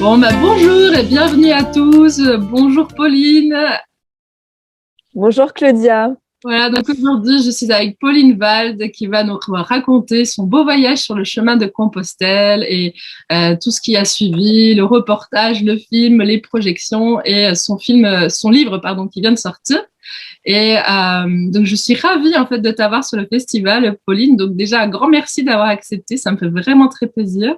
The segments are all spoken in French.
Bonjour et bienvenue à tous. Bonjour Pauline. Bonjour Claudia. Voilà, donc aujourd'hui, je suis avec Pauline Wald qui va nous raconter son beau voyage sur le chemin de Compostelle et tout ce qui a suivi, le reportage, le film, les projections et son livre, pardon, qui vient de sortir. Et donc, je suis ravie en fait de t'avoir sur le festival, Pauline. Donc déjà, un grand merci d'avoir accepté. Ça me fait vraiment très plaisir.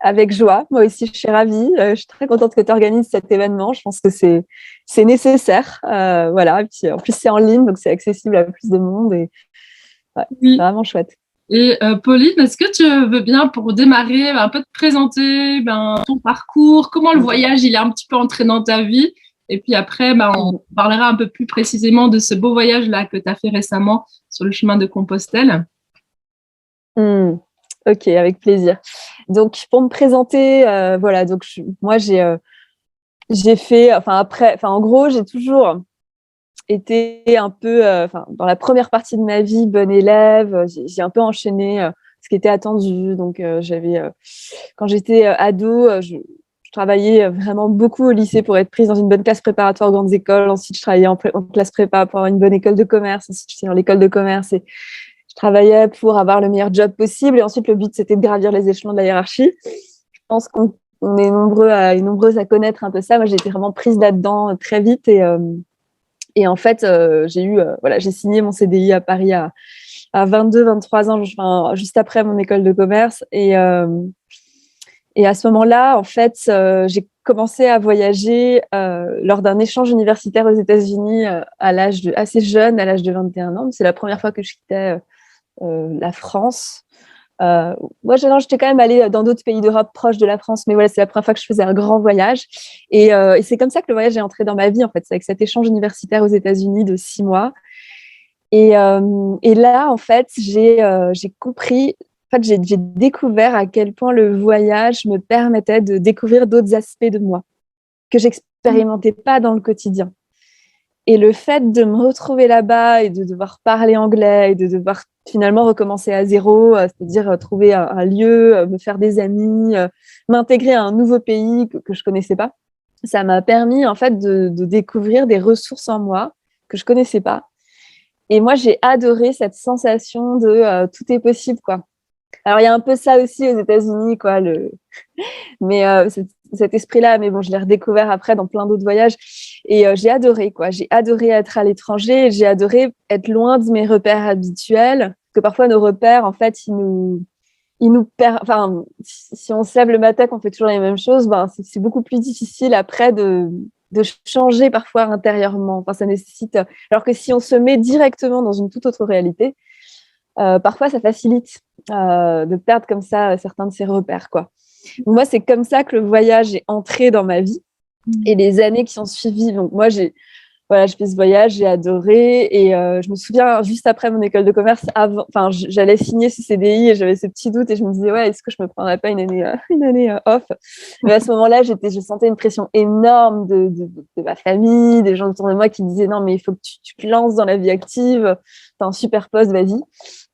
Avec joie, moi aussi je suis ravie. Je suis très contente que tu organises cet événement. Je pense que c'est nécessaire. Voilà. Et puis, en plus, c'est en ligne, donc c'est accessible à plus de monde. Et ouais, c'est Oui. vraiment chouette. Et Pauline, est-ce que tu veux bien, pour démarrer, un peu te présenter ton parcours, comment le voyage il est un petit peu entré dans ta vie, et puis après, on parlera un peu plus précisément de ce beau voyage-là que tu as fait récemment sur le chemin de Compostelle. Mmh. Ok, avec plaisir. Donc, pour me présenter, voilà. Donc, moi, j'ai fait, en gros, j'ai toujours été un peu, dans la première partie de ma vie, bonne élève. J'ai un peu enchaîné ce qui était attendu. Donc, quand j'étais ado, je travaillais vraiment beaucoup au lycée pour être prise dans une bonne classe préparatoire aux grandes écoles. Ensuite, je travaillais en classe prépa pour avoir une bonne école de commerce. Ensuite, j'étais dans l'école de commerce et je travaillais pour avoir le meilleur job possible. Et ensuite, le but, c'était de gravir les échelons de la hiérarchie. Je pense qu'on est nombreuses à connaître un peu ça. Moi, j'ai été vraiment prise là-dedans très vite et en fait, j'ai signé mon CDI à Paris à 22, 23 ans, juste après mon école de commerce. Et à ce moment-là, en fait, j'ai commencé à voyager lors d'un échange universitaire aux États-Unis assez jeune, à l'âge de 21 ans. C'est la première fois que je quittais la France. Moi, j'étais quand même allée dans d'autres pays d'Europe proches de la France, mais voilà, c'est la première fois que je faisais un grand voyage. Et c'est comme ça que le voyage est entré dans ma vie, en fait. C'est avec cet échange universitaire aux États-Unis de 6 mois. Et là, en fait, j'ai compris, en fait, j'ai découvert à quel point le voyage me permettait de découvrir d'autres aspects de moi que j'expérimentais pas dans le quotidien. Et le fait de me retrouver là-bas et de devoir parler anglais et de devoir finalement recommencer à zéro, c'est-à-dire trouver un lieu, me faire des amis, m'intégrer à un nouveau pays que je connaissais pas, ça m'a permis en fait de découvrir des ressources en moi que je connaissais pas. Et moi, j'ai adoré cette sensation de tout est possible, quoi. Alors, il y a un peu ça aussi aux États-Unis, quoi, mais cet esprit-là, mais bon, je l'ai redécouvert après dans plein d'autres voyages. Et j'ai adoré, quoi. J'ai adoré être à l'étranger. J'ai adoré être loin de mes repères habituels. Parce que parfois, nos repères, en fait, enfin, si on se lève le matin, qu'on fait toujours les mêmes choses, c'est beaucoup plus difficile après de changer parfois intérieurement. Enfin, ça nécessite. Alors que si on se met directement dans une toute autre réalité, parfois ça facilite de perdre comme ça certains de ses repères, quoi. Donc moi, c'est comme ça que le voyage est entré dans ma vie et les années qui ont suivi. Donc moi, je fais ce voyage, j'ai adoré et je me souviens juste après mon école de commerce, j'allais signer ce CDI et j'avais ce petit doute et je me disais ouais, est-ce que je me prendrais pas une année off? Mais à ce moment-là, je sentais une pression énorme de ma famille, des gens autour de moi qui me disaient non mais il faut que tu te lances dans la vie active, t'as un super poste, vas-y.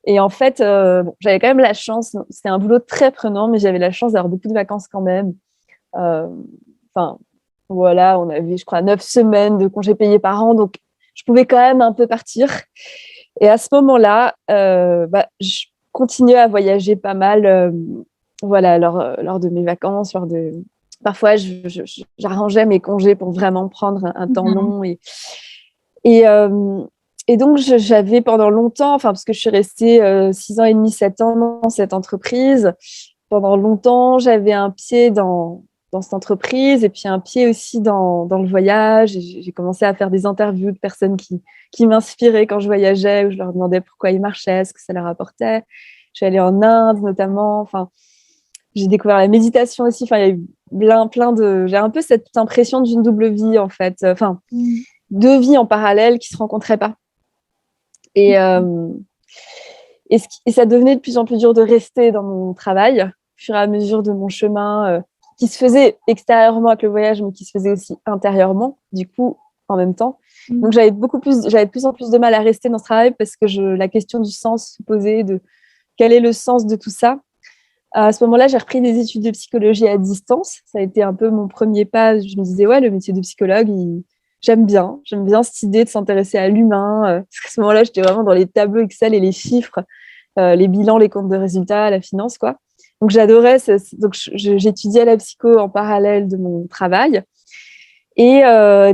Et en fait, j'avais quand même la chance, c'était un boulot très prenant, mais j'avais la chance d'avoir beaucoup de vacances quand même. Euh, Enfin, voilà, on avait, je crois, 9 semaines de congés payés par an, donc je pouvais quand même un peu partir. Et à ce moment-là, je continuais à voyager pas mal, voilà, lors de mes vacances, parfois j'arrangeais mes congés pour vraiment prendre un temps Mhm. long et, euh, et donc j'avais pendant longtemps, enfin parce que je suis restée 6 ans et demi, 7 ans dans cette entreprise. Pendant longtemps, j'avais un pied dans cette entreprise et puis un pied aussi dans le voyage. Et j'ai commencé à faire des interviews de personnes qui m'inspiraient quand je voyageais, où je leur demandais pourquoi ils marchaient, ce que ça leur apportait. Je suis allée en Inde notamment. Enfin, j'ai découvert la méditation aussi. Enfin, il y a eu plein de. J'ai un peu cette impression d'une double vie en fait. Enfin, deux vies en parallèle qui se rencontraient pas. Et, euh, et ça devenait de plus en plus dur de rester dans mon travail, au fur et à mesure de mon chemin, qui se faisait extérieurement avec le voyage, mais qui se faisait aussi intérieurement, du coup, en même temps. Donc, j'avais de plus en plus de mal à rester dans ce travail parce que la question du sens se posait, de quel est le sens de tout ça. À ce moment-là, j'ai repris des études de psychologie à distance. Ça a été un peu mon premier pas. Je me disais, ouais, le métier de psychologue, j'aime bien. J'aime bien cette idée de s'intéresser à l'humain. Parce qu'à ce moment-là, j'étais vraiment dans les tableaux Excel et les chiffres, les bilans, les comptes de résultats, la finance, quoi. Donc, j'adorais. Donc, j'étudiais la psycho en parallèle de mon travail. Et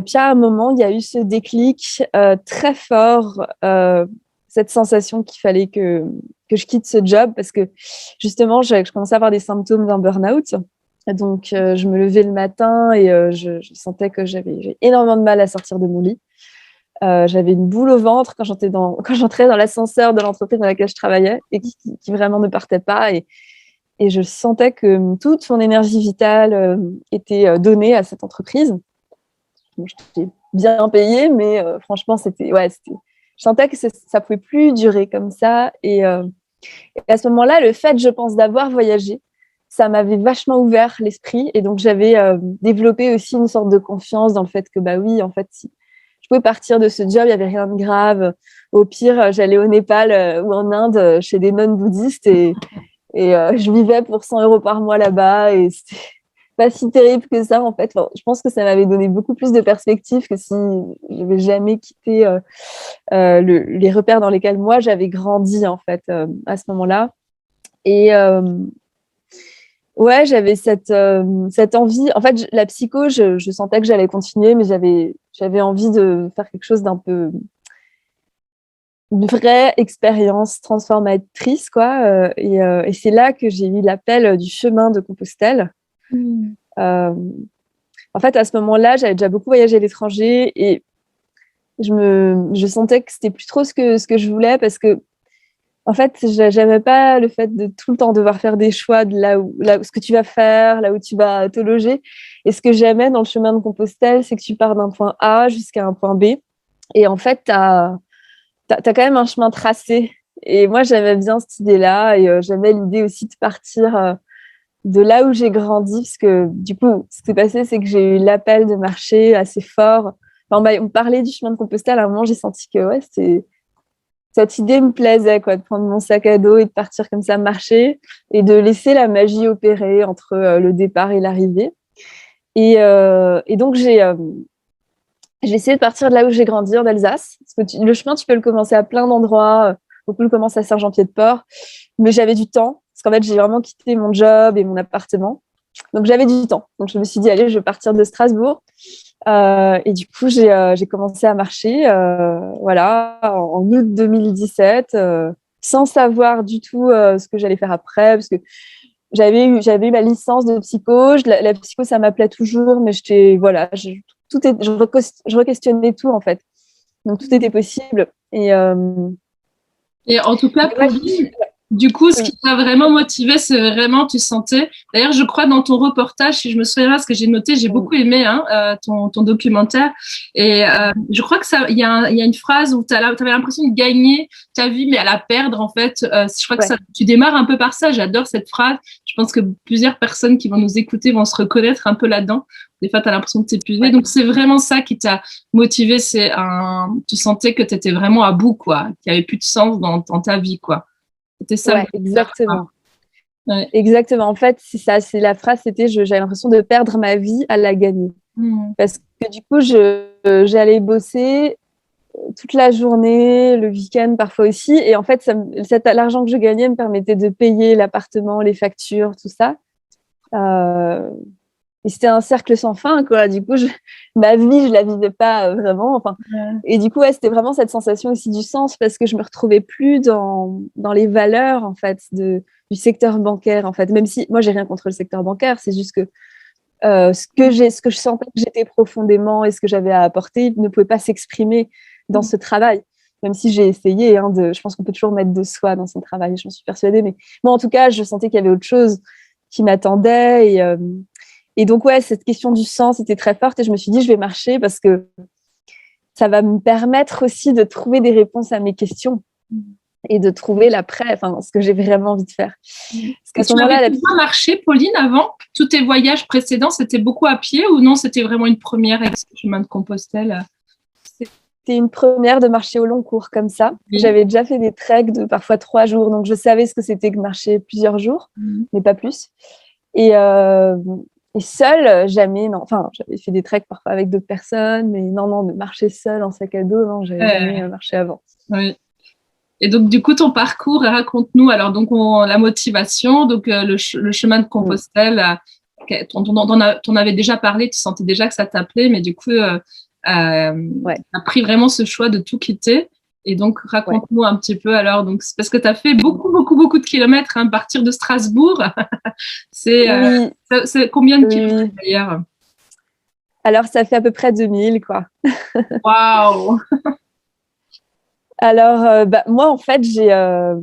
puis, à un moment, il y a eu ce déclic très fort, cette sensation qu'il fallait que je quitte ce job parce que, justement, je commençais à avoir des symptômes d'un burn-out. Donc, je me levais le matin et je sentais que j'avais énormément de mal à sortir de mon lit. J'avais une boule au ventre quand j'entrais dans l'ascenseur de l'entreprise dans laquelle je travaillais et qui vraiment ne partait pas. Et je sentais que toute mon énergie vitale était donnée à cette entreprise. Bon, j'étais bien payée, mais franchement, je sentais que ça pouvait plus durer comme ça. Et à ce moment-là, le fait, je pense, d'avoir voyagé, ça m'avait vachement ouvert l'esprit. Et donc, j'avais développé aussi une sorte de confiance dans le fait que, bah oui, en fait, si je pouvais partir de ce job, il n'y avait rien de grave. Au pire, j'allais au Népal ou en Inde chez des nonnes bouddhistes et je vivais pour 100 € par mois là-bas. Et c'était pas si terrible que ça, en fait. Enfin, je pense que ça m'avait donné beaucoup plus de perspective que si je n'avais jamais quitté les repères dans lesquels moi, j'avais grandi, en fait, à ce moment-là. Et ouais, j'avais cette envie. En fait, la psycho, je sentais que j'allais continuer, mais j'avais envie de faire quelque chose d'un peu une vraie expérience transformatrice, quoi. Et c'est là que j'ai eu l'appel du chemin de Compostelle. En fait, à ce moment-là, j'avais déjà beaucoup voyagé à l'étranger et je sentais que c'était plus trop ce que je voulais parce que, en fait, j'aimais pas le fait de tout le temps devoir faire des choix de là où ce que tu vas faire, là où tu vas te loger. Et ce que j'aimais dans le chemin de Compostelle, c'est que tu pars d'un point A jusqu'à un point B. Et en fait, t'as quand même un chemin tracé. Et moi, j'aimais bien cette idée-là. Et j'aimais l'idée aussi de partir de là où j'ai grandi. Parce que du coup, ce qui s'est passé, c'est que j'ai eu l'appel de marcher assez fort. Enfin, on me parlait du chemin de Compostelle. À un moment, j'ai senti que ouais, cette idée me plaisait, quoi, de prendre mon sac à dos et de partir comme ça marcher et de laisser la magie opérer entre le départ et l'arrivée. Et donc, j'ai essayé de partir de là où j'ai grandi, en Alsace. Parce que le chemin, tu peux le commencer à plein d'endroits. Beaucoup le commencent à Saint-Jean-Pied-de-Port. Mais j'avais du temps. Parce qu'en fait, j'ai vraiment quitté mon job et mon appartement. Donc, j'avais du temps. Donc, je me suis dit, allez, je vais partir de Strasbourg. Et du coup, j'ai commencé à marcher voilà, en août 2017, sans savoir du tout ce que j'allais faire après. Parce que j'avais eu ma licence de psycho. La psycho, ça m'appelait toujours. Mais voilà, je re-questionnais tout, en fait. Donc, tout était possible. Et en tout cas, Ouais, Pauline, du coup, ce qui t'a vraiment motivé, c'est vraiment, tu sentais. D'ailleurs, je crois dans ton reportage, si je me souviens bien, ce que j'ai noté, j'ai beaucoup aimé ton documentaire. Et je crois que il y a une phrase où t'avais l'impression de gagner ta vie, mais à la perdre en fait. Je crois que tu démarres un peu par ça. J'adore cette phrase. Je pense que plusieurs personnes qui vont nous écouter vont se reconnaître un peu là-dedans. Des fois, tu as l'impression de t'épuiser. Ouais. Donc, c'est vraiment ça qui t'a motivé. Tu sentais que tu étais vraiment à bout, quoi. Qu'il n'y avait plus de sens dans ta vie, quoi. C'était ça. Ouais, exactement. Ouais. Exactement. En fait, c'est ça. C'est la phrase, c'était j'avais l'impression de perdre ma vie à la gagner. Parce que du coup, j'allais bosser toute la journée, le week-end parfois aussi. Et en fait, l'argent que je gagnais me permettait de payer l'appartement, les factures, tout ça. Et c'était un cercle sans fin, quoi. Du coup, ma vie, je la vivais pas vraiment. Enfin, et du coup, ouais, c'était vraiment cette sensation aussi du sens parce que je me retrouvais plus dans les valeurs, en fait, du secteur bancaire, en fait. Même si moi, j'ai rien contre le secteur bancaire, c'est juste que ce que je sentais que j'étais profondément et ce que j'avais à apporter ne pouvait pas s'exprimer dans ce travail. Même si j'ai essayé, je pense qu'on peut toujours mettre de soi dans son travail, j'en suis persuadée. Mais moi, en tout cas, je sentais qu'il y avait autre chose qui m'attendait. Et donc, ouais, cette question du sens était très forte et je me suis dit, je vais marcher parce que ça va me permettre aussi de trouver des réponses à mes questions et de trouver l'après, enfin, ce que j'ai vraiment envie de faire. Parce qu'à ce moment-là, tu avais marché, Pauline, avant? Tous tes voyages précédents, c'était beaucoup à pied ou non? C'était vraiment une première avec ce chemin de Compostelle? c'était une première de marcher au long cours comme ça. Oui. J'avais déjà fait des treks de parfois 3 jours, donc je savais ce que c'était que de marcher plusieurs jours, mais pas plus. Et seule, jamais, non. Enfin, j'avais fait des treks parfois avec d'autres personnes, mais non, de marcher seule en sac à dos, non, j'avais jamais marché avant. Oui. Et donc, du coup, ton parcours, raconte-nous. Alors, donc, la motivation, donc le chemin de Compostelle, t'en avais déjà parlé, tu sentais déjà que ça t'appelait, mais du coup, t'as pris vraiment ce choix de tout quitter. Et donc, raconte-nous un petit peu alors. Donc, c'est parce que tu as fait beaucoup de kilomètres, hein, partir de Strasbourg. C'est combien de kilomètres d'ailleurs? Alors, ça fait à peu près 2000, quoi. Waouh! Alors, moi, en fait, je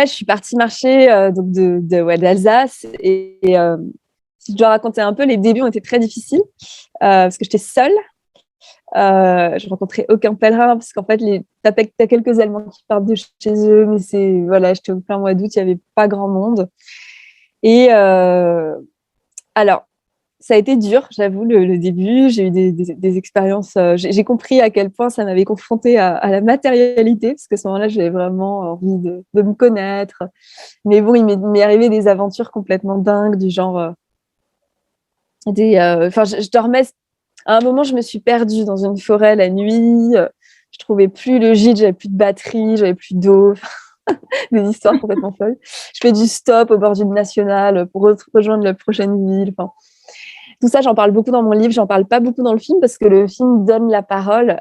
suis partie marcher donc d'Alsace et si je dois raconter un peu, les débuts ont été très difficiles parce que j'étais seule. Je rencontrais aucun pèlerin parce qu'en fait, t'as quelques Allemands qui partent de chez eux, mais j'étais au plein mois d'août, il n'y avait pas grand monde. Et alors, ça a été dur, j'avoue, le début. J'ai eu des expériences. J'ai compris à quel point ça m'avait confrontée à la matérialité, parce qu'à ce moment-là, j'avais vraiment envie de me connaître. Mais bon, il m'est arrivé des aventures complètement dingues, du genre. Je dormais. À un moment, je me suis perdue dans une forêt la nuit. Je trouvais plus le gîte, j'avais plus de batterie, j'avais plus d'eau. Des histoires complètement folles. Je fais du stop au bord d'une nationale pour rejoindre la prochaine ville. Enfin, tout ça, j'en parle beaucoup dans mon livre, j'en parle pas beaucoup dans le film parce que le film donne la parole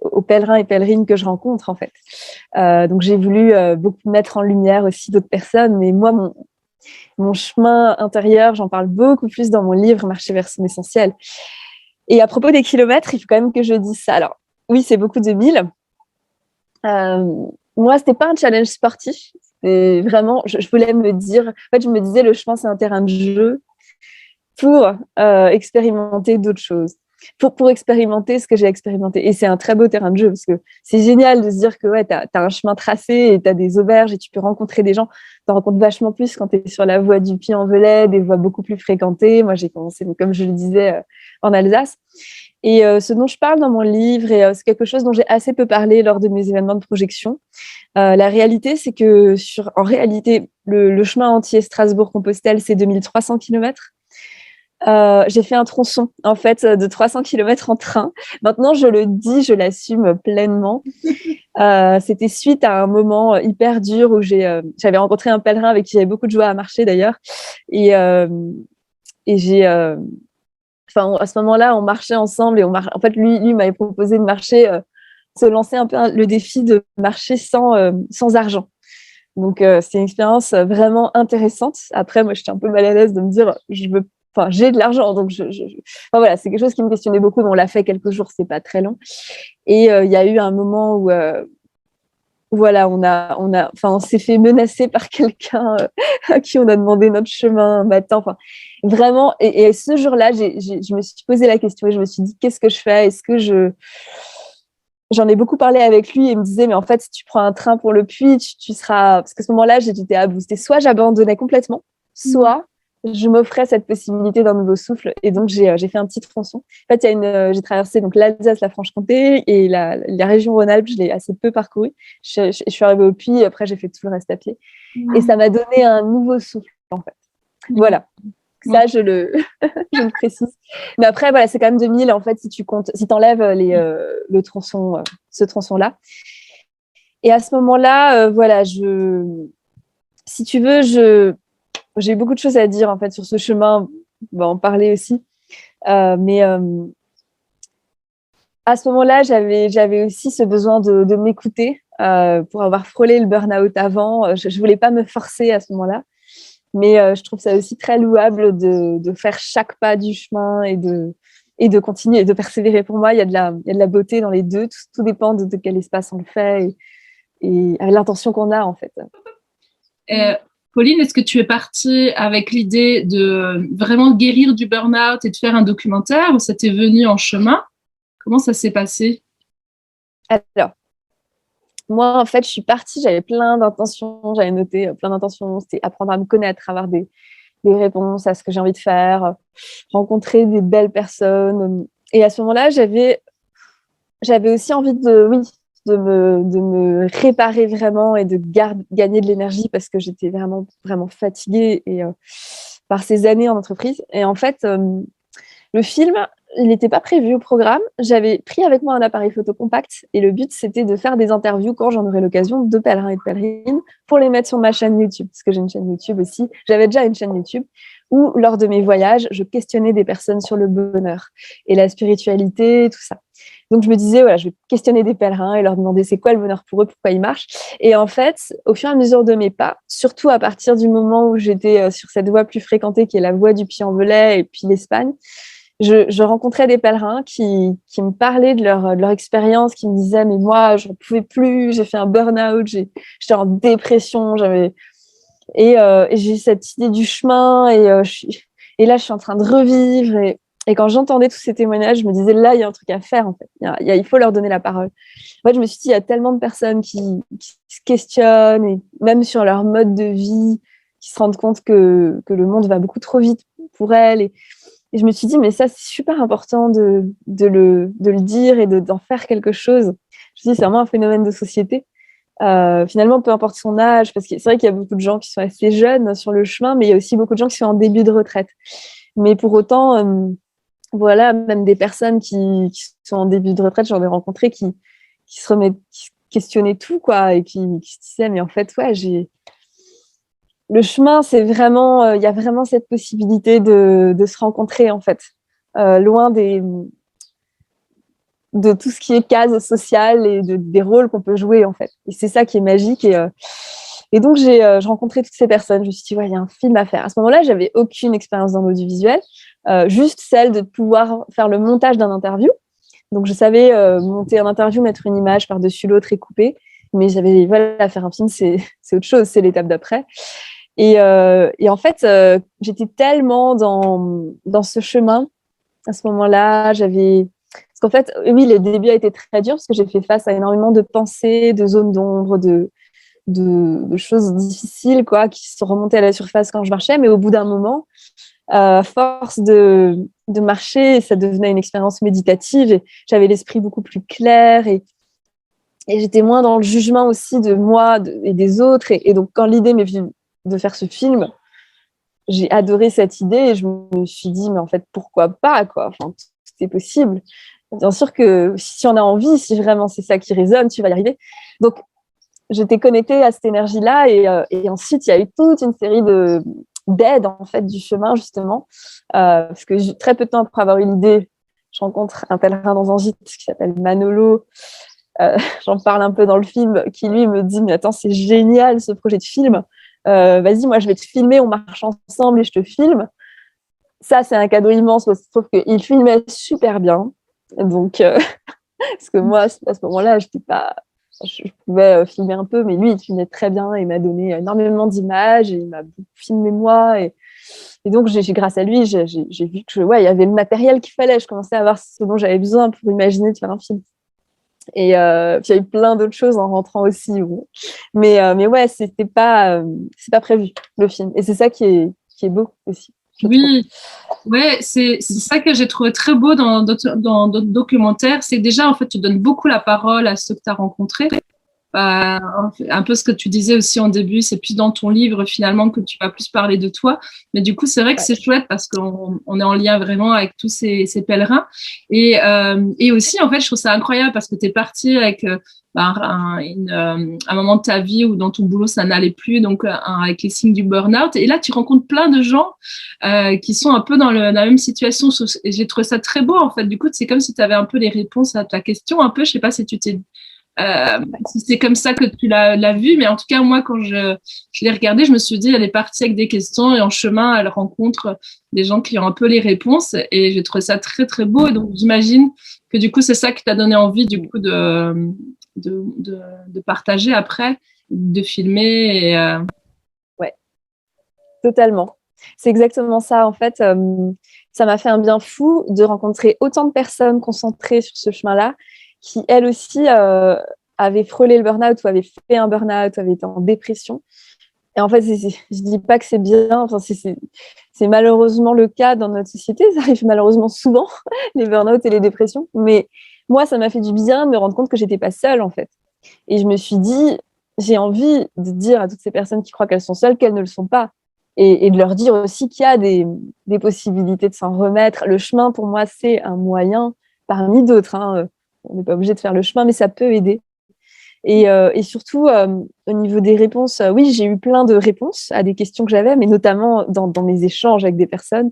aux pèlerins et pèlerines que je rencontre, en fait. Donc, j'ai voulu beaucoup mettre en lumière aussi d'autres personnes, mais moi, mon chemin intérieur, j'en parle beaucoup plus dans mon livre, Marcher vers son essentiel. Et à propos des kilomètres, il faut quand même que je dise ça. Alors, oui, c'est beaucoup de 1000. Moi, c'était pas un challenge sportif. Et vraiment, je voulais me dire... En fait, je me disais, le chemin, c'est un terrain de jeu pour expérimenter d'autres choses. Pour expérimenter ce que j'ai expérimenté. Et c'est un très beau terrain de jeu parce que c'est génial de se dire que tu as un chemin tracé et tu as des auberges et tu peux rencontrer des gens. Tu en rencontres vachement plus quand tu es sur la voie du Puy-en-Velay, des voies beaucoup plus fréquentées. Moi, j'ai commencé, comme je le disais, en Alsace. Et ce dont je parle dans mon livre, et c'est quelque chose dont j'ai assez peu parlé lors de mes événements de projection, la réalité, c'est que en réalité, le chemin entier Strasbourg-Compostelle, c'est 2300 km. J'ai fait un tronçon, en fait, de 300 km en train. Maintenant, je le dis, je l'assume pleinement. C'était suite à un moment hyper dur où j'avais rencontré un pèlerin avec qui j'avais beaucoup de joie à marcher, d'ailleurs. Et j'ai... à ce moment-là, on marchait ensemble et en fait, lui m'avait proposé de marcher, se lancer un peu le défi de marcher sans argent. Donc, c'est une expérience vraiment intéressante. Après, moi, j'étais un peu mal à l'aise de me dire, j'ai de l'argent, donc voilà, c'est quelque chose qui me questionnait beaucoup, mais on l'a fait quelques jours, c'est pas très long. Et il y a eu un moment où, voilà, on s'est fait menacer par quelqu'un à qui on a demandé notre chemin un matin. Enfin, vraiment, et ce jour-là, je me suis posé la question et je me suis dit, qu'est-ce que je fais? Est-ce que j'en ai beaucoup parlé avec lui et il me disait, mais en fait, si tu prends un train pour le Puy, tu seras... Parce qu'à ce moment-là, j'étais à bout. C'était soit j'abandonnais complètement, soit je m'offrais cette possibilité d'un nouveau souffle. Et donc, j'ai fait un petit tronçon. En fait, j'ai traversé donc l'Alsace, la Franche-Comté et la région Rhône-Alpes. Je l'ai assez peu parcouru. Je suis arrivée au Puy. Après, j'ai fait tout le reste à pied. Et ça m'a donné un nouveau souffle, en fait. Voilà. Ça, je le précise. Mais après, voilà, c'est quand même 2000, en fait, si tu enlèves le tronçon, ce tronçon-là. Et à ce moment-là, voilà, si tu veux, j'ai beaucoup de choses à dire, en fait, sur ce chemin. On va en parler aussi. Mais à ce moment-là, j'avais aussi ce besoin de m'écouter pour avoir frôlé le burn-out avant. Je voulais pas me forcer à ce moment-là. Mais je trouve ça aussi très louable de faire chaque pas du chemin et de continuer et de persévérer. Pour moi, il y a de la beauté dans les deux. Tout dépend de quel espace on le fait et à l'intention qu'on a, en fait. Pauline, est-ce que tu es partie avec l'idée de vraiment guérir du burn-out et de faire un documentaire ou ça t'est venu en chemin? Comment ça s'est passé? Alors, moi, en fait, je suis partie, j'avais plein d'intentions, j'avais noté plein d'intentions. C'était apprendre à me connaître, avoir des réponses à ce que j'ai envie de faire, rencontrer des belles personnes. Et à ce moment-là, j'avais j'avais aussi envie de me réparer vraiment et de gagner de l'énergie parce que j'étais vraiment, vraiment fatiguée par ces années en entreprise. Et en fait, le film, il n'était pas prévu au programme. J'avais pris avec moi un appareil photo compact et le but, c'était de faire des interviews quand j'en aurais l'occasion de pèlerins et de pèlerines pour les mettre sur ma chaîne YouTube, parce que j'ai une chaîne YouTube aussi. J'avais déjà une chaîne YouTube où, lors de mes voyages, je questionnais des personnes sur le bonheur et la spiritualité, tout ça. Donc, je me disais, voilà, je vais questionner des pèlerins et leur demander c'est quoi le bonheur pour eux, pourquoi ils marchent. Et en fait, au fur et à mesure de mes pas, surtout à partir du moment où j'étais sur cette voie plus fréquentée qui est la voie du Puy-en-Velay et puis l'Espagne, je rencontrais des pèlerins qui me parlaient de leur expérience, qui me disaient mais moi, j'en pouvais plus, j'ai fait un burn-out, j'étais en dépression, et j'ai cette idée du chemin et là, je suis en train de revivre. Et quand j'entendais tous ces témoignages, je me disais, là, il y a un truc à faire, en fait. Il faut leur donner la parole. En fait, je me suis dit, il y a tellement de personnes qui se questionnent, et même sur leur mode de vie, qui se rendent compte que le monde va beaucoup trop vite pour elles. Et je me suis dit, mais ça, c'est super important de le dire et d'en faire quelque chose. Je me suis dit, c'est vraiment un phénomène de société. Finalement, peu importe son âge, parce que c'est vrai qu'il y a beaucoup de gens qui sont assez jeunes sur le chemin, mais il y a aussi beaucoup de gens qui sont en début de retraite. Mais pour autant, voilà, même des personnes qui sont en début de retraite, j'en ai rencontré qui qui questionnaient tout, quoi, et qui se disaient, mais en fait, ouais, le chemin, c'est vraiment, il y a vraiment cette possibilité de se rencontrer, en fait, loin de tout ce qui est case sociale et des rôles qu'on peut jouer, en fait. Et c'est ça qui est magique. Et donc, je rencontrais toutes ces personnes. Je me suis dit, ouais, il y a un film à faire. À ce moment-là, j'avais aucune expérience dans l'audiovisuel, juste celle de pouvoir faire le montage d'un interview. Donc, je savais monter un interview, mettre une image par-dessus l'autre et couper. Mais j'avais, voilà, faire un film, c'est autre chose, c'est l'étape d'après. Et en fait, j'étais tellement dans ce chemin. À ce moment-là, parce qu'en fait, oui, le début a été très dur parce que j'ai fait face à énormément de pensées, de zones d'ombre, de choses difficiles, quoi, qui sont remontées à la surface quand je marchais. Mais au bout d'un moment, à force de marcher, ça devenait une expérience méditative et j'avais l'esprit beaucoup plus clair et j'étais moins dans le jugement aussi de moi et des autres. Et donc, quand l'idée m'est venue de faire ce film, j'ai adoré cette idée et je me suis dit, mais en fait, pourquoi pas, quoi. Enfin, tout est possible. Bien sûr que si on a envie, si vraiment c'est ça qui résonne, tu vas y arriver. Donc, j'étais connectée à cette énergie-là et ensuite, il y a eu toute une série d'aides, en fait, du chemin, justement. Parce que très peu de temps après avoir eu l'idée, je rencontre un pèlerin dans un gîte qui s'appelle Manolo. J'en parle un peu dans le film, qui lui me dit, mais attends, c'est génial ce projet de film. Vas-y, moi je vais te filmer, on marche ensemble et je te filme. Ça, c'est un cadeau immense parce que je trouve qu'il filmait super bien. Donc, parce que moi, à ce moment-là, je pouvais filmer un peu, mais lui, il filmait très bien et il m'a donné énormément d'images et il m'a filmé moi. Et donc, grâce à lui, j'ai vu que ouais, il y avait le matériel qu'il fallait. Je commençais à avoir ce dont j'avais besoin pour imaginer de faire un film. Et puis il y a eu plein d'autres choses en rentrant aussi. Bon. Mais ouais, c'est pas prévu, le film. Et c'est ça qui est beau aussi. Oui, ouais, c'est ça que j'ai trouvé très beau dans d'autres documentaires. C'est déjà, en fait, tu donnes beaucoup la parole à ceux que tu as rencontrés. Un peu ce que tu disais aussi en début, c'est plus dans ton livre finalement que tu vas plus parler de toi. Mais du coup, c'est vrai que c'est chouette parce qu'on est en lien vraiment avec tous ces pèlerins. Et aussi, en fait, je trouve ça incroyable parce que tu es parti avec un moment de ta vie où dans ton boulot, ça n'allait plus, donc avec les signes du burn-out. Et là, tu rencontres plein de gens qui sont un peu dans la même situation. Et j'ai trouvé ça très beau, en fait. Du coup, c'est comme si tu avais un peu les réponses à ta question, un peu. Je sais pas si tu t'es si c'est comme ça que tu l'as vu, mais en tout cas, moi, quand je l'ai regardé, je me suis dit, elle est partie avec des questions et en chemin, elle rencontre des gens qui ont un peu les réponses et j'ai trouvé ça très, très beau. Et donc, j'imagine que du coup, c'est ça qui t'a donné envie, du coup, de partager après, de filmer. Ouais, totalement. C'est exactement ça. En fait, ça m'a fait un bien fou de rencontrer autant de personnes concentrées sur ce chemin-là qui, elles aussi, avaient frôlé le burn-out ou avaient fait un burn-out, avaient été en dépression. Et en fait, je dis pas que c'est bien, enfin, c'est malheureusement le cas dans notre société, ça arrive malheureusement souvent, les burn-out et les dépressions, mais moi, ça m'a fait du bien de me rendre compte que j'étais pas seule, en fait. Et je me suis dit, j'ai envie de dire à toutes ces personnes qui croient qu'elles sont seules qu'elles ne le sont pas. Et de leur dire aussi qu'il y a des possibilités de s'en remettre. Le chemin, pour moi, c'est un moyen parmi d'autres. Hein. On n'est pas obligé de faire le chemin, mais ça peut aider. Et surtout, au niveau des réponses, oui, j'ai eu plein de réponses à des questions que j'avais, mais notamment dans mes échanges avec des personnes.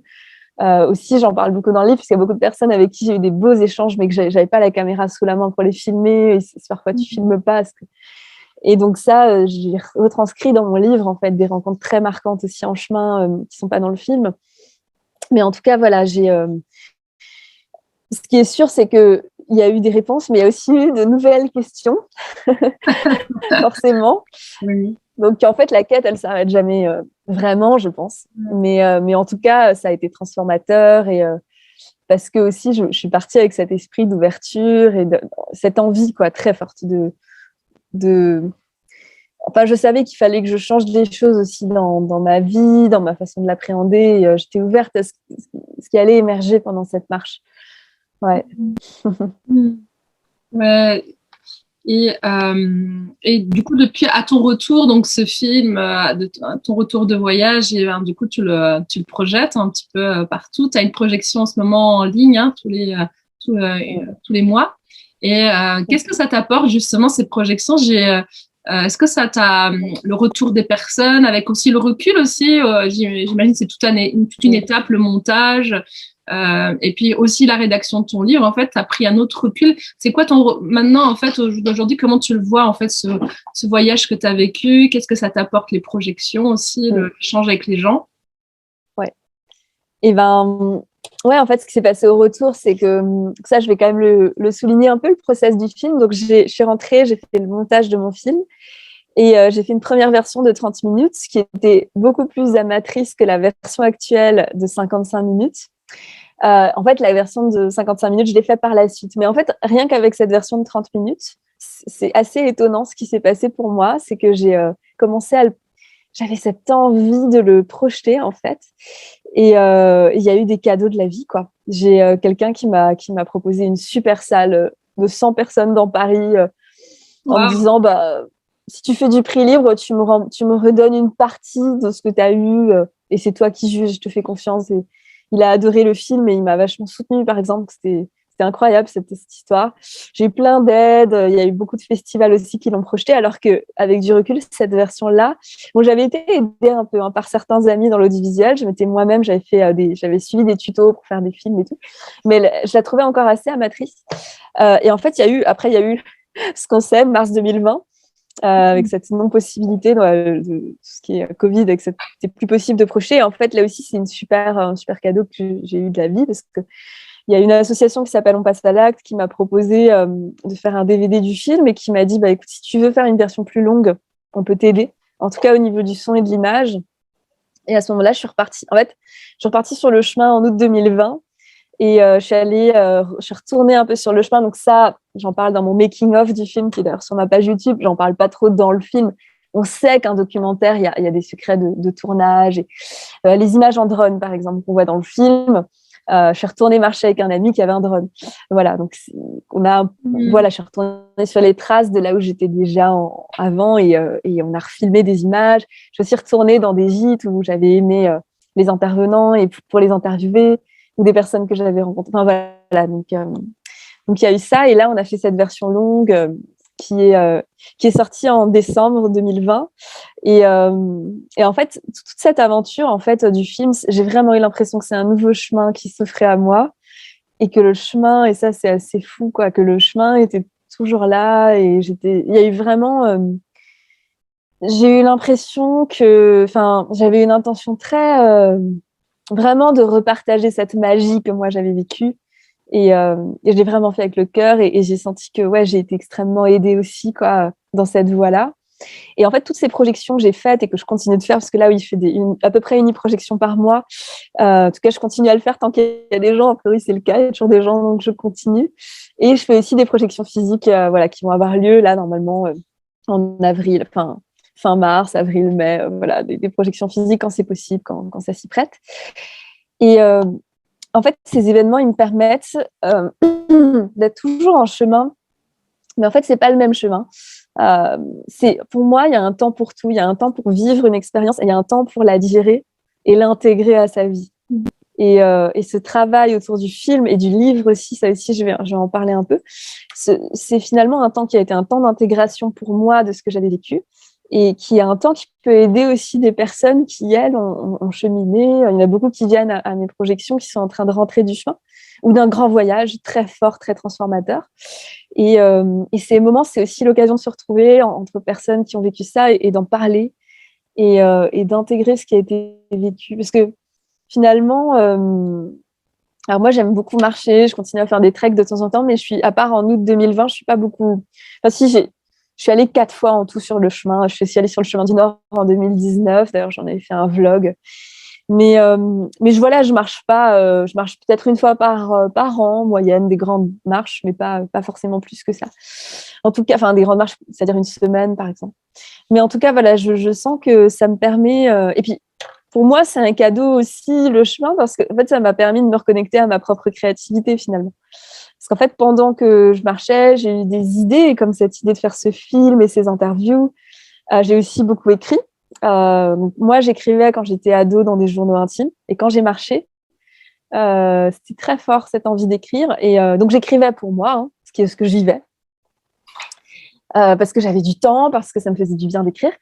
Aussi, j'en parle beaucoup dans le livre, parce qu'il y a beaucoup de personnes avec qui j'ai eu des beaux échanges, mais que j'avais pas la caméra sous la main pour les filmer. Et parfois, tu filmes pas. Et donc ça, j'ai retranscrit dans mon livre, en fait, des rencontres très marquantes aussi en chemin, qui sont pas dans le film. Mais en tout cas, voilà, ce qui est sûr, c'est qu'il y a eu des réponses, mais il y a aussi eu de nouvelles questions, forcément. Oui. Donc, en fait, la quête, elle s'arrête jamais vraiment, je pense. Mais en tout cas, ça a été transformateur parce que aussi, je suis partie avec cet esprit d'ouverture et cette envie, quoi, très forte Enfin, je savais qu'il fallait que je change des choses aussi dans ma vie, dans ma façon de l'appréhender. J'étais ouverte à ce qui allait émerger pendant cette marche. Ouais. Ouais. Et du coup, depuis à ton retour, donc ce film, à ton retour de voyage, et du coup, tu le projettes un petit peu partout. Tu as une projection en ce moment en ligne, hein, tous les mois. Et qu'est-ce que ça t'apporte justement ces projections? Est-ce que ça t'a le retour des personnes avec aussi le recul aussi? J'imagine que c'est toute une étape, le montage. Et puis aussi la rédaction de ton livre, en fait, tu as pris un autre recul. C'est quoi maintenant, en fait, aujourd'hui, comment tu le vois, en fait, ce voyage que tu as vécu? Qu'est-ce que ça t'apporte, les projections aussi, l'échange avec les gens? Ouais. Et ben, ouais, en fait, ce qui s'est passé au retour, c'est que ça, je vais quand même le souligner un peu, le process du film. Donc, je suis rentrée, j'ai fait le montage de mon film et j'ai fait une première version de 30 minutes, qui était beaucoup plus amatrice que la version actuelle de 55 minutes. En fait, la version de 55 minutes, je l'ai faite par la suite. Mais en fait, rien qu'avec cette version de 30 minutes, c'est assez étonnant ce qui s'est passé pour moi. C'est que j'ai commencé j'avais cette envie de le projeter, en fait. Et il y a eu des cadeaux de la vie, quoi. J'ai quelqu'un qui m'a proposé une super salle de 100 personnes dans Paris en me disant, bah, si tu fais du prix libre, tu me redonnes une partie de ce que tu as eu et c'est toi qui juges, je te fais confiance. Et il a adoré le film et il m'a vachement soutenue, par exemple. C'était incroyable, cette histoire. J'ai eu plein d'aides. Il y a eu beaucoup de festivals aussi qui l'ont projeté, alors qu'avec du recul, cette version-là, bon, j'avais été aidée un peu par certains amis dans l'audiovisuel. J'avais suivi des tutos pour faire des films et tout. Mais je la trouvais encore assez amatrice. Et en fait, il y a eu ce qu'on sait, mars 2020. Avec cette non-possibilité de tout ce qui est Covid, et que c'était plus possible de projeter. Et en fait, là aussi, c'est un super cadeau que j'ai eu de la vie, parce qu'il y a une association qui s'appelle On passe à l'acte qui m'a proposé de faire un DVD du film et qui m'a dit, bah, écoute, si tu veux faire une version plus longue, on peut t'aider, en tout cas au niveau du son et de l'image. Et à ce moment-là, je suis repartie sur le chemin en août 2020. Et je suis retournée un peu sur le chemin. Donc ça, j'en parle dans mon making-of du film, qui est d'ailleurs sur ma page YouTube. J'en parle pas trop dans le film. On sait qu'un documentaire, il y a des secrets de tournage. Et, les images en drone, par exemple, qu'on voit dans le film. Je suis retournée marcher avec un ami qui avait un drone. Voilà, donc voilà, je suis retournée sur les traces de là où j'étais déjà avant et on a refilmé des images. Je suis aussi retournée dans des gîtes où j'avais aimé les intervenants et pour les interviewer, ou des personnes que j'avais rencontrées. Enfin, voilà, donc il y a eu ça. Et là, on a fait cette version longue qui est sortie en décembre 2020. Et en fait, toute cette aventure en fait, du film, j'ai vraiment eu l'impression que c'est un nouveau chemin qui s'offrait à moi. Et que le chemin, et ça, c'est assez fou, quoi, que le chemin était toujours là. Et il y a eu vraiment... j'ai eu l'impression j'avais une intention très... vraiment de repartager cette magie que moi j'avais vécue et je l'ai vraiment fait avec le cœur et j'ai senti que ouais, j'ai été extrêmement aidée aussi, quoi, dans cette voie-là. Et en fait, toutes ces projections que j'ai faites et que je continue de faire, parce que là, oui, je fais à peu près une projection par mois. En tout cas, je continue à le faire tant qu'il y a des gens. A priori, c'est le cas. Il y a toujours des gens, donc je continue. Et je fais aussi des projections physiques voilà, qui vont avoir lieu là, normalement, en avril, fin mars, avril, mai. Voilà, des projections physiques quand c'est possible, quand ça s'y prête. Et en fait, ces événements, ils me permettent d'être toujours en chemin, mais en fait, c'est pas le même chemin. Pour moi, il y a un temps pour tout. Il y a un temps pour vivre une expérience et il y a un temps pour la digérer et l'intégrer à sa vie. Et ce travail autour du film et du livre aussi, ça aussi, je vais en parler un peu. C'est finalement un temps qui a été un temps d'intégration pour moi de ce que j'avais vécu et qui est un temps qui peut aider aussi des personnes qui, elles, ont cheminé. Il y en a beaucoup qui viennent à mes projections, qui sont en train de rentrer du chemin ou d'un grand voyage très fort, très transformateur. Et ces moments, c'est aussi l'occasion de se retrouver entre personnes qui ont vécu ça et d'en parler et d'intégrer ce qui a été vécu. Parce que finalement, alors moi, j'aime beaucoup marcher, je continue à faire des treks de temps en temps, mais à part en août 2020, je suis pas beaucoup. Enfin, si, je suis allée 4 fois en tout sur le chemin. Je suis allée sur le chemin du Nord en 2019. D'ailleurs, j'en avais fait un vlog. Mais je marche pas. Je marche peut-être une fois par an, moyenne, des grandes marches, mais pas forcément plus que ça. En tout cas, enfin, des grandes marches, c'est-à-dire une semaine, par exemple. Mais en tout cas, voilà, je sens que ça me permet. Et puis, pour moi, c'est un cadeau aussi, le chemin, parce que en fait, ça m'a permis de me reconnecter à ma propre créativité, finalement. Parce qu'en fait, pendant que je marchais, j'ai eu des idées, comme cette idée de faire ce film et ces interviews. J'ai aussi beaucoup écrit. Moi, j'écrivais quand j'étais ado dans des journaux intimes. Et quand j'ai marché, c'était très fort, cette envie d'écrire. Et donc, j'écrivais pour moi, hein, ce que je vivais. Parce que j'avais du temps, parce que ça me faisait du bien d'écrire.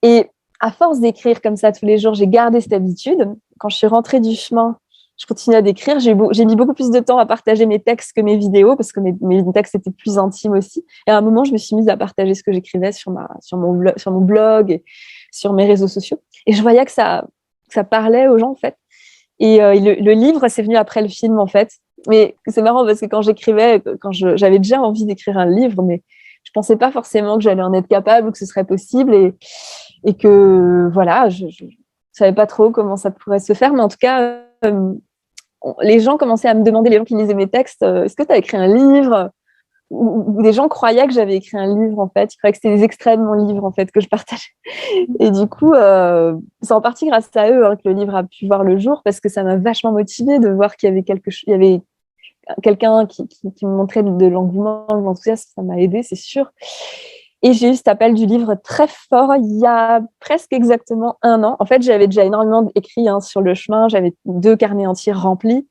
Et à force d'écrire comme ça tous les jours, j'ai gardé cette habitude. Quand je suis rentrée du chemin, je continuais à d'écrire. J'ai mis beaucoup plus de temps à partager mes textes que mes vidéos, parce que mes textes étaient plus intimes aussi. Et à un moment, je me suis mise à partager ce que j'écrivais sur mon blog et sur mes réseaux sociaux. Et je voyais que ça parlait aux gens, en fait. Et le livre, c'est venu après le film, en fait. Mais c'est marrant parce que quand j'écrivais, j'avais déjà envie d'écrire un livre, mais je pensais pas forcément que j'allais en être capable ou que ce serait possible. Et que, voilà, je savais pas trop comment ça pourrait se faire. Mais en tout cas, les gens commençaient à me demander, les gens qui lisaient mes textes, est-ce que tu as écrit un livre? Ou des gens croyaient que j'avais écrit un livre, en fait. Ils croyaient que c'était des extraits de mon livre, en fait, que je partageais. Et du coup, c'est en partie grâce à eux, hein, que le livre a pu voir le jour, parce que ça m'a vachement motivée de voir qu'il y avait quelqu'un qui me montrait de l'engouement, de l'enthousiasme. Ça m'a aidée, c'est sûr. Et j'ai eu cet appel du livre très fort il y a presque exactement 1 an. En fait, j'avais déjà énormément écrit, hein, sur le chemin. J'avais 2 carnets entiers remplis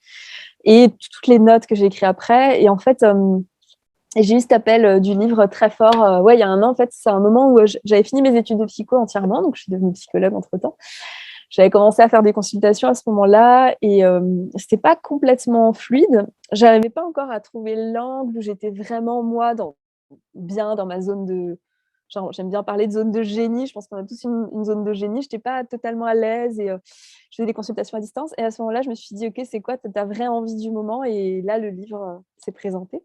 et toutes les notes que j'ai écrites après. Et en fait, j'ai eu cet appel du livre très fort. Il y a 1 an, en fait, c'est un moment où j'avais fini mes études de psycho entièrement. Donc, je suis devenue psychologue entre-temps. J'avais commencé à faire des consultations à ce moment-là et c'était pas complètement fluide. J'arrivais pas encore à trouver l'angle où j'étais vraiment moi bien dans ma zone de... Genre, j'aime bien parler de zone de génie. Je pense qu'on a tous une zone de génie. Je n'étais pas totalement à l'aise et je faisais des consultations à distance. Et à ce moment-là, je me suis dit, OK, c'est quoi ta vraie envie du moment? Et là, le livre s'est présenté.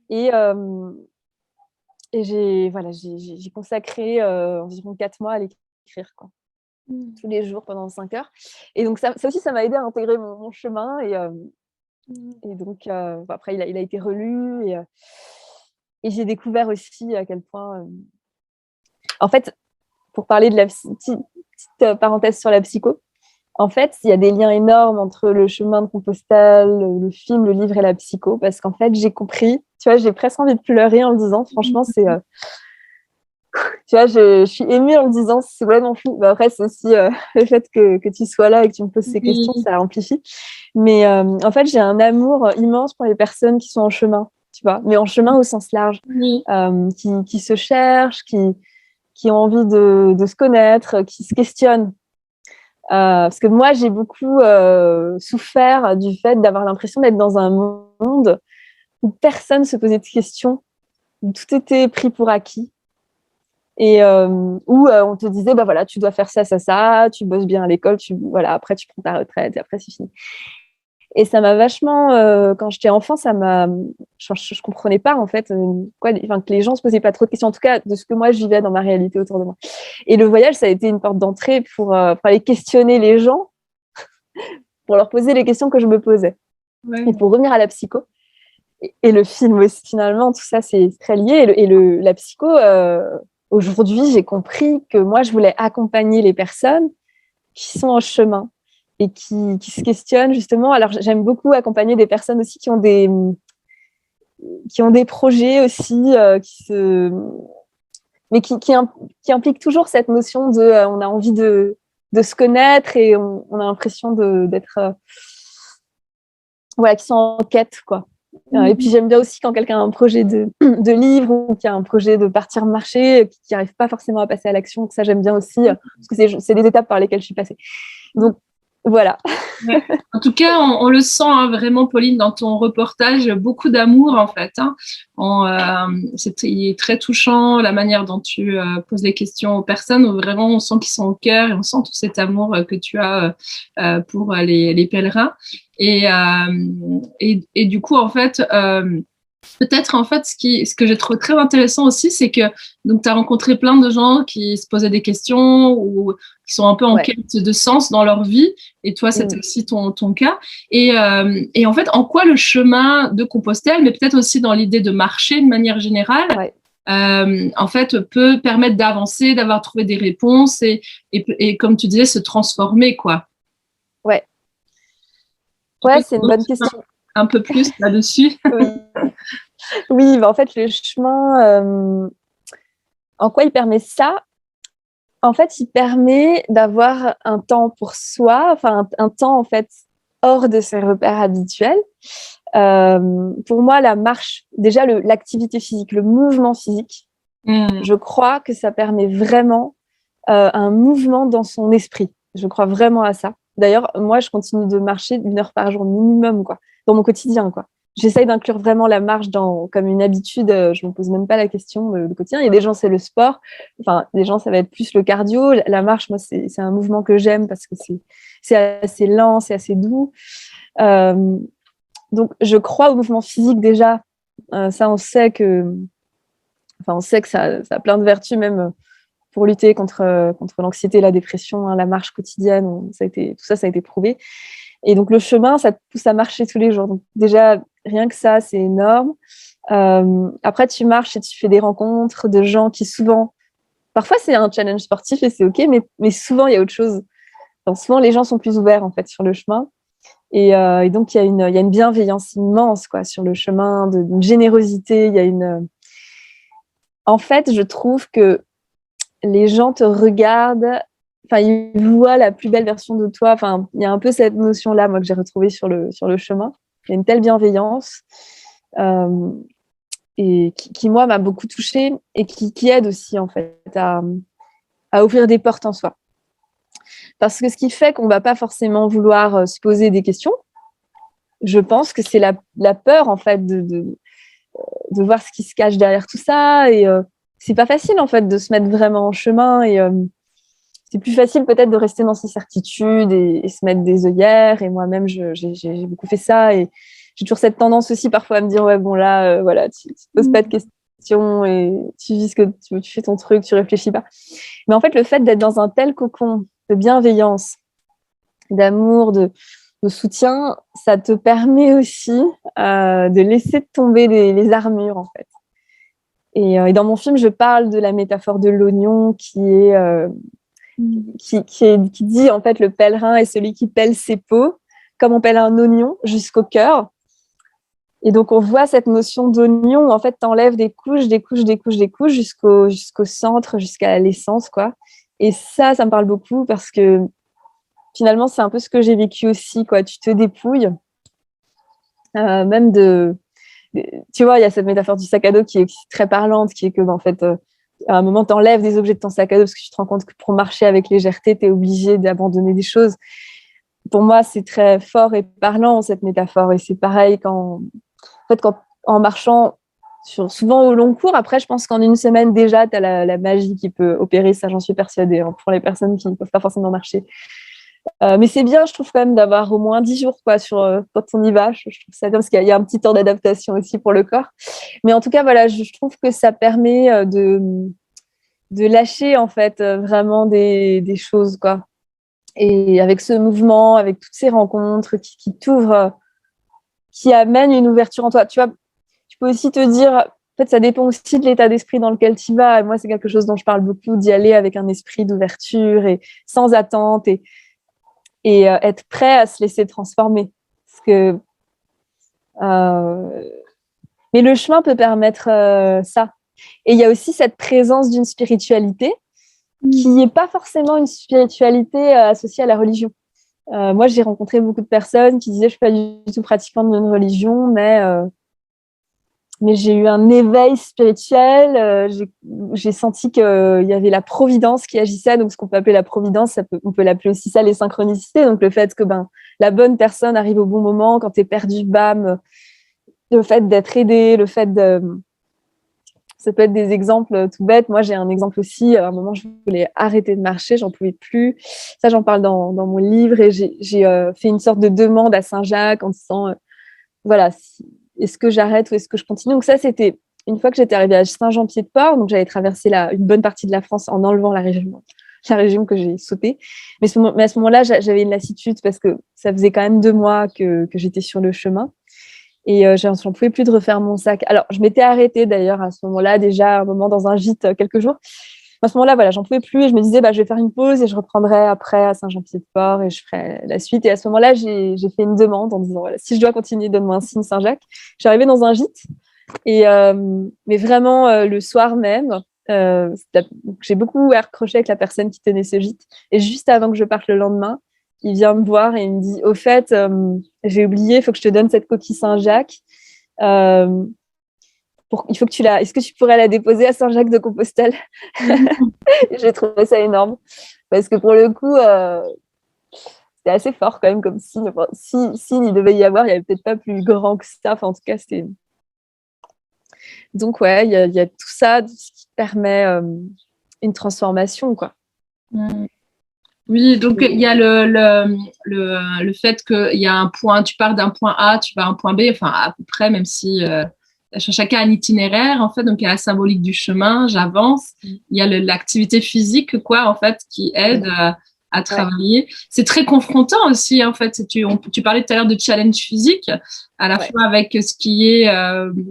Et j'ai consacré environ 4 mois à l'écrire, quoi. Tous les jours pendant 5 heures. Et donc, ça aussi, ça m'a aidé à intégrer mon chemin. Et donc, après, il a été relu. Et j'ai découvert aussi à quel point... En fait, pour parler de la petite parenthèse sur la psycho, en fait, il y a des liens énormes entre le chemin de Compostelle, le film, le livre et la psycho, parce qu'en fait, j'ai compris, tu vois, j'ai presque envie de pleurer en le disant, franchement, c'est... tu vois, je suis émue en le disant, c'est vraiment fou. Bah, après, c'est aussi le fait que tu sois là et que tu me poses ces questions, ça amplifie. Mais en fait, j'ai un amour immense pour les personnes qui sont en chemin, tu vois, mais en chemin au sens large, qui se cherchent, qui ont envie de se connaître, qui se questionnent. Parce que moi, j'ai beaucoup souffert du fait d'avoir l'impression d'être dans un monde où personne ne se posait de questions, où tout était pris pour acquis. Et où on te disait, bah voilà, tu dois faire ça, tu bosses bien à l'école, voilà, après tu prends ta retraite et après c'est fini. Et ça m'a vachement, quand j'étais enfant, je comprenais pas en fait que les gens se posaient pas trop de questions, en tout cas de ce que moi je vivais dans ma réalité autour de moi. Et le voyage, ça a été une porte d'entrée pour aller questionner les gens, pour leur poser les questions que je me posais. Ouais. Et pour revenir à la psycho, et le film aussi, finalement, tout ça c'est très lié. Et la psycho, aujourd'hui, j'ai compris que moi je voulais accompagner les personnes qui sont en chemin. et qui se questionnent justement. Alors, j'aime beaucoup accompagner des personnes aussi qui ont des projets aussi, mais qui impliquent toujours cette notion de on a envie de se connaître et on a l'impression d'être voilà, qui sont en quête, quoi. Et puis j'aime bien aussi quand quelqu'un a un projet de livre ou qui a un projet de partir marcher, qui n'arrive pas forcément à passer à l'action. Ça, j'aime bien aussi, parce que c'est des étapes par lesquelles je suis passée. Donc, voilà. Ouais. En tout cas, on le sent hein, vraiment, Pauline, dans ton reportage, beaucoup d'amour en fait. Hein. Il est très touchant la manière dont tu poses les questions aux personnes. Où vraiment, on sent qu'ils sont au cœur et on sent tout cet amour que tu as pour les pèlerins. Et du coup, en fait, peut-être en fait ce que j'ai trouvé très intéressant aussi, c'est que donc tu as rencontré plein de gens qui se posaient des questions ou qui sont un peu en quête de sens dans leur vie, et toi c'était aussi ton cas. Et en fait, en quoi le chemin de Compostelle, mais peut-être aussi dans l'idée de marcher de manière générale, en fait peut permettre d'avancer, d'avoir trouvé des réponses et comme tu disais, se transformer quoi. Ouais, c'est une bonne question. Un peu plus là-dessus. Oui, en fait, le chemin, en quoi il permet ça? En fait, il permet d'avoir un temps pour soi, enfin un temps en fait hors de ses repères habituels. Pour moi, la marche, déjà l'activité physique, le mouvement physique, je crois que ça permet vraiment un mouvement dans son esprit. Je crois vraiment à ça. D'ailleurs, moi, je continue de marcher 1 heure par jour minimum, quoi, dans mon quotidien, quoi. J'essaye d'inclure vraiment la marche comme une habitude. Je ne me pose même pas la question de quotidien. Il y a des gens, c'est le sport. Enfin, des gens, ça va être plus le cardio. La marche, moi, c'est un mouvement que j'aime parce que c'est assez lent, c'est assez doux. Donc, je crois au mouvement physique déjà. Ça, on sait que ça a plein de vertus, même pour lutter contre l'anxiété, la dépression, hein, la marche quotidienne. Tout ça, ça a été prouvé. Et donc, le chemin, ça te pousse à marcher tous les jours. Donc, déjà, rien que ça, c'est énorme. Après, tu marches et tu fais des rencontres de gens qui souvent... Parfois, c'est un challenge sportif et c'est OK, mais souvent, il y a autre chose. Enfin, souvent, les gens sont plus ouverts, en fait, sur le chemin. Et donc, il y a une bienveillance immense, quoi, sur le chemin, une générosité. Il y a En fait, je trouve que les gens te regardent... Enfin, ils voient la plus belle version de toi. Enfin, il y a un peu cette notion-là, moi, que j'ai retrouvée sur le chemin. Il y a une telle bienveillance et qui, moi, m'a beaucoup touchée et qui aide aussi, en fait, à ouvrir des portes en soi. Parce que ce qui fait qu'on ne va pas forcément vouloir se poser des questions, je pense que c'est la peur, en fait, de voir ce qui se cache derrière tout ça. Et c'est pas facile, en fait, de se mettre vraiment en chemin. Et c'est plus facile peut-être de rester dans ses certitudes et se mettre des œillères. Et moi-même, j'ai beaucoup fait ça. Et j'ai toujours cette tendance aussi parfois à me dire, ouais, bon là, voilà, tu te poses pas de questions et tu vis ce que tu fais ton truc, tu réfléchis pas. Mais en fait, le fait d'être dans un tel cocon de bienveillance, d'amour, de soutien, ça te permet aussi de laisser tomber les armures, en fait. Et dans mon film, je parle de la métaphore de l'oignon qui dit en fait le pèlerin est celui qui pèle ses peaux comme on pèle un oignon jusqu'au cœur. Et donc on voit cette notion d'oignon où en fait t'enlèves des couches jusqu'au centre, jusqu'à l'essence, quoi. Et ça me parle beaucoup parce que finalement c'est un peu ce que j'ai vécu aussi, quoi. Tu te dépouilles même tu vois, il y a cette métaphore du sac à dos qui est très parlante, qui est que en fait à un moment, tu enlèves des objets de ton sac à dos parce que tu te rends compte que pour marcher avec légèreté, tu es obligé d'abandonner des choses. Pour moi, c'est très fort et parlant, cette métaphore. Et c'est pareil en marchant, souvent au long cours, après, je pense qu'en une semaine, déjà, tu as la magie qui peut opérer. Ça, j'en suis persuadée, hein, pour les personnes qui ne peuvent pas forcément marcher. Mais c'est bien, je trouve, quand même, d'avoir au moins 10 jours quand on y va. Je trouve ça bien parce qu'il y a un petit temps d'adaptation aussi pour le corps. Mais en tout cas, voilà, je trouve que ça permet de lâcher, en fait, vraiment des choses, quoi. Et avec ce mouvement, avec toutes ces rencontres qui t'ouvrent, qui amènent une ouverture en toi. Tu vois, tu peux aussi te dire, en fait, ça dépend aussi de l'état d'esprit dans lequel tu vas. Et moi, c'est quelque chose dont je parle beaucoup, d'y aller avec un esprit d'ouverture et sans attente. et être prêt à se laisser transformer. Parce que, mais le chemin peut permettre ça. Et il y a aussi cette présence d'une spiritualité qui n'est pas forcément une spiritualité associée à la religion. Moi, j'ai rencontré beaucoup de personnes qui disaient « je ne suis pas du tout pratiquante d'une religion, mais j'ai eu un éveil spirituel, j'ai senti qu'il y avait la providence qui agissait. » Donc, ce qu'on peut appeler la providence, on peut l'appeler aussi ça les synchronicités. Donc, le fait que la bonne personne arrive au bon moment, quand tu es perdu, bam, le fait d'être aidé, le fait de... Ça peut être des exemples tout bêtes. Moi, j'ai un exemple aussi. À un moment, je voulais arrêter de marcher, j'en pouvais plus. Ça, j'en parle dans mon livre et j'ai fait une sorte de demande à Saint-Jacques en disant, voilà, est-ce que j'arrête ou est-ce que je continue? Donc ça, c'était une fois que j'étais arrivée à Saint-Jean-Pied-de-Port, donc j'avais traversé une bonne partie de la France en enlevant la région que j'ai sautée. Mais à ce moment-là, j'avais une lassitude parce que ça faisait quand même 2 mois que j'étais sur le chemin. Et j'en pouvais plus de refaire mon sac. Alors, je m'étais arrêtée d'ailleurs à ce moment-là, déjà un moment dans un gîte, quelques jours. À ce moment-là, voilà, j'en pouvais plus et je me disais, je vais faire une pause et je reprendrai après à Saint-Jean-Pied-de-Port et je ferai la suite. Et à ce moment-là, j'ai fait une demande en disant, voilà, si je dois continuer, donne-moi un signe, Saint-Jacques. Je suis arrivée dans un gîte et mais vraiment le soir même, j'ai beaucoup accroché avec la personne qui tenait ce gîte. Et juste avant que je parte le lendemain, il vient me voir et il me dit, au fait, j'ai oublié, il faut que je te donne cette coquille Saint-Jacques. Il faut que est-ce que tu pourrais la déposer à Saint-Jacques-de-Compostelle? J'ai trouvé ça énorme parce que pour le coup, c'était assez fort quand même comme signe. Enfin, s'il y devait y avoir, il n'y avait peut-être pas plus grand que ça. Enfin, en tout cas, c'était. Donc, ouais, il y a tout ça ce qui permet une transformation, quoi. Oui, donc il y a le fait qu'il y a un point, tu pars d'un point A, tu vas à un point B, enfin à peu près, même si chacun a un itinéraire, en fait, donc il y a la symbolique du chemin, j'avance, il y a l'activité physique, quoi, en fait, qui aide à travailler. Ouais. C'est très confrontant aussi, en fait. Tu parlais tout à l'heure de challenge physique, à la fois avec ce qui est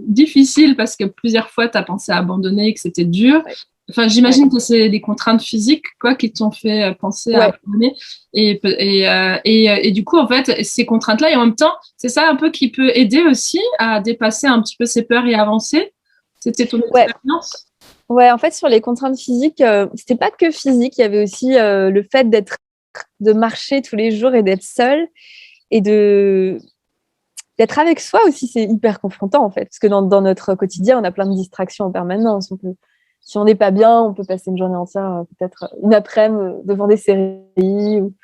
difficile, parce que plusieurs fois, tu as pensé à abandonner, que c'était dur. Ouais. Enfin, j'imagine que c'est des contraintes physiques, quoi, qui t'ont fait penser à abandonner. Et du coup, en fait, ces contraintes-là, et en même temps, c'est ça un peu qui peut aider aussi à dépasser un petit peu ses peurs et avancer. C'était ton expérience? Ouais, en fait, sur les contraintes physiques, c'était pas que physique, il y avait aussi le fait de marcher tous les jours et d'être seule et d'être avec soi aussi, c'est hyper confrontant, en fait, parce que dans notre quotidien, on a plein de distractions en permanence. Si on n'est pas bien, on peut passer une journée entière, peut-être une après-midi devant des séries, ou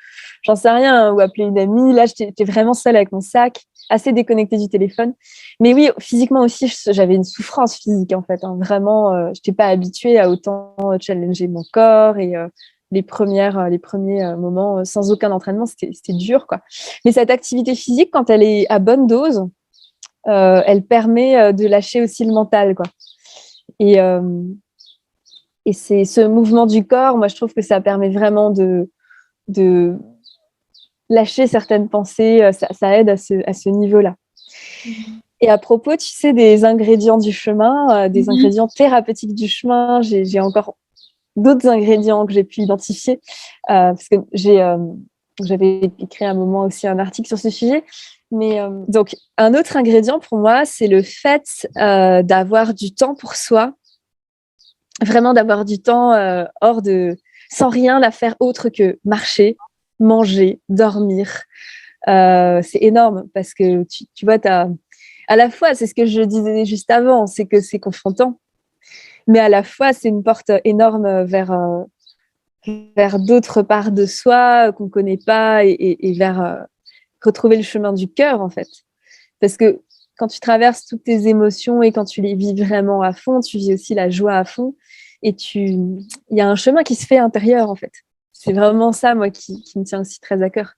j'en sais rien, ou appeler une amie. Là, j'étais vraiment seule avec mon sac, assez déconnectée du téléphone. Mais oui, physiquement aussi, j'avais une souffrance physique, en fait. Hein. Vraiment, je n'étais pas habituée à autant challenger mon corps et les premiers moments sans aucun entraînement, c'était dur, quoi. Mais cette activité physique, quand elle est à bonne dose, elle permet de lâcher aussi le mental, quoi. Et c'est ce mouvement du corps, moi, je trouve que ça permet vraiment de lâcher certaines pensées. Ça aide à ce niveau-là. Et à propos, tu sais, des ingrédients du chemin, des ingrédients thérapeutiques du chemin, j'ai encore d'autres ingrédients que j'ai pu identifier parce que j'avais écrit à un moment aussi un article sur ce sujet. Mais donc, un autre ingrédient pour moi, c'est le fait d'avoir du temps pour soi. Vraiment d'avoir du temps sans rien à faire autre que marcher, manger, dormir. C'est énorme parce que tu vois, à la fois, c'est ce que je disais juste avant, c'est que c'est confrontant, mais à la fois, c'est une porte énorme vers d'autres parts de soi qu'on ne connaît pas et vers retrouver le chemin du cœur, en fait. Parce que quand tu traverses toutes tes émotions et quand tu les vis vraiment à fond, tu vis aussi la joie à fond. Et il y a un chemin qui se fait intérieur, en fait. C'est vraiment ça, moi, qui me tient aussi très à cœur.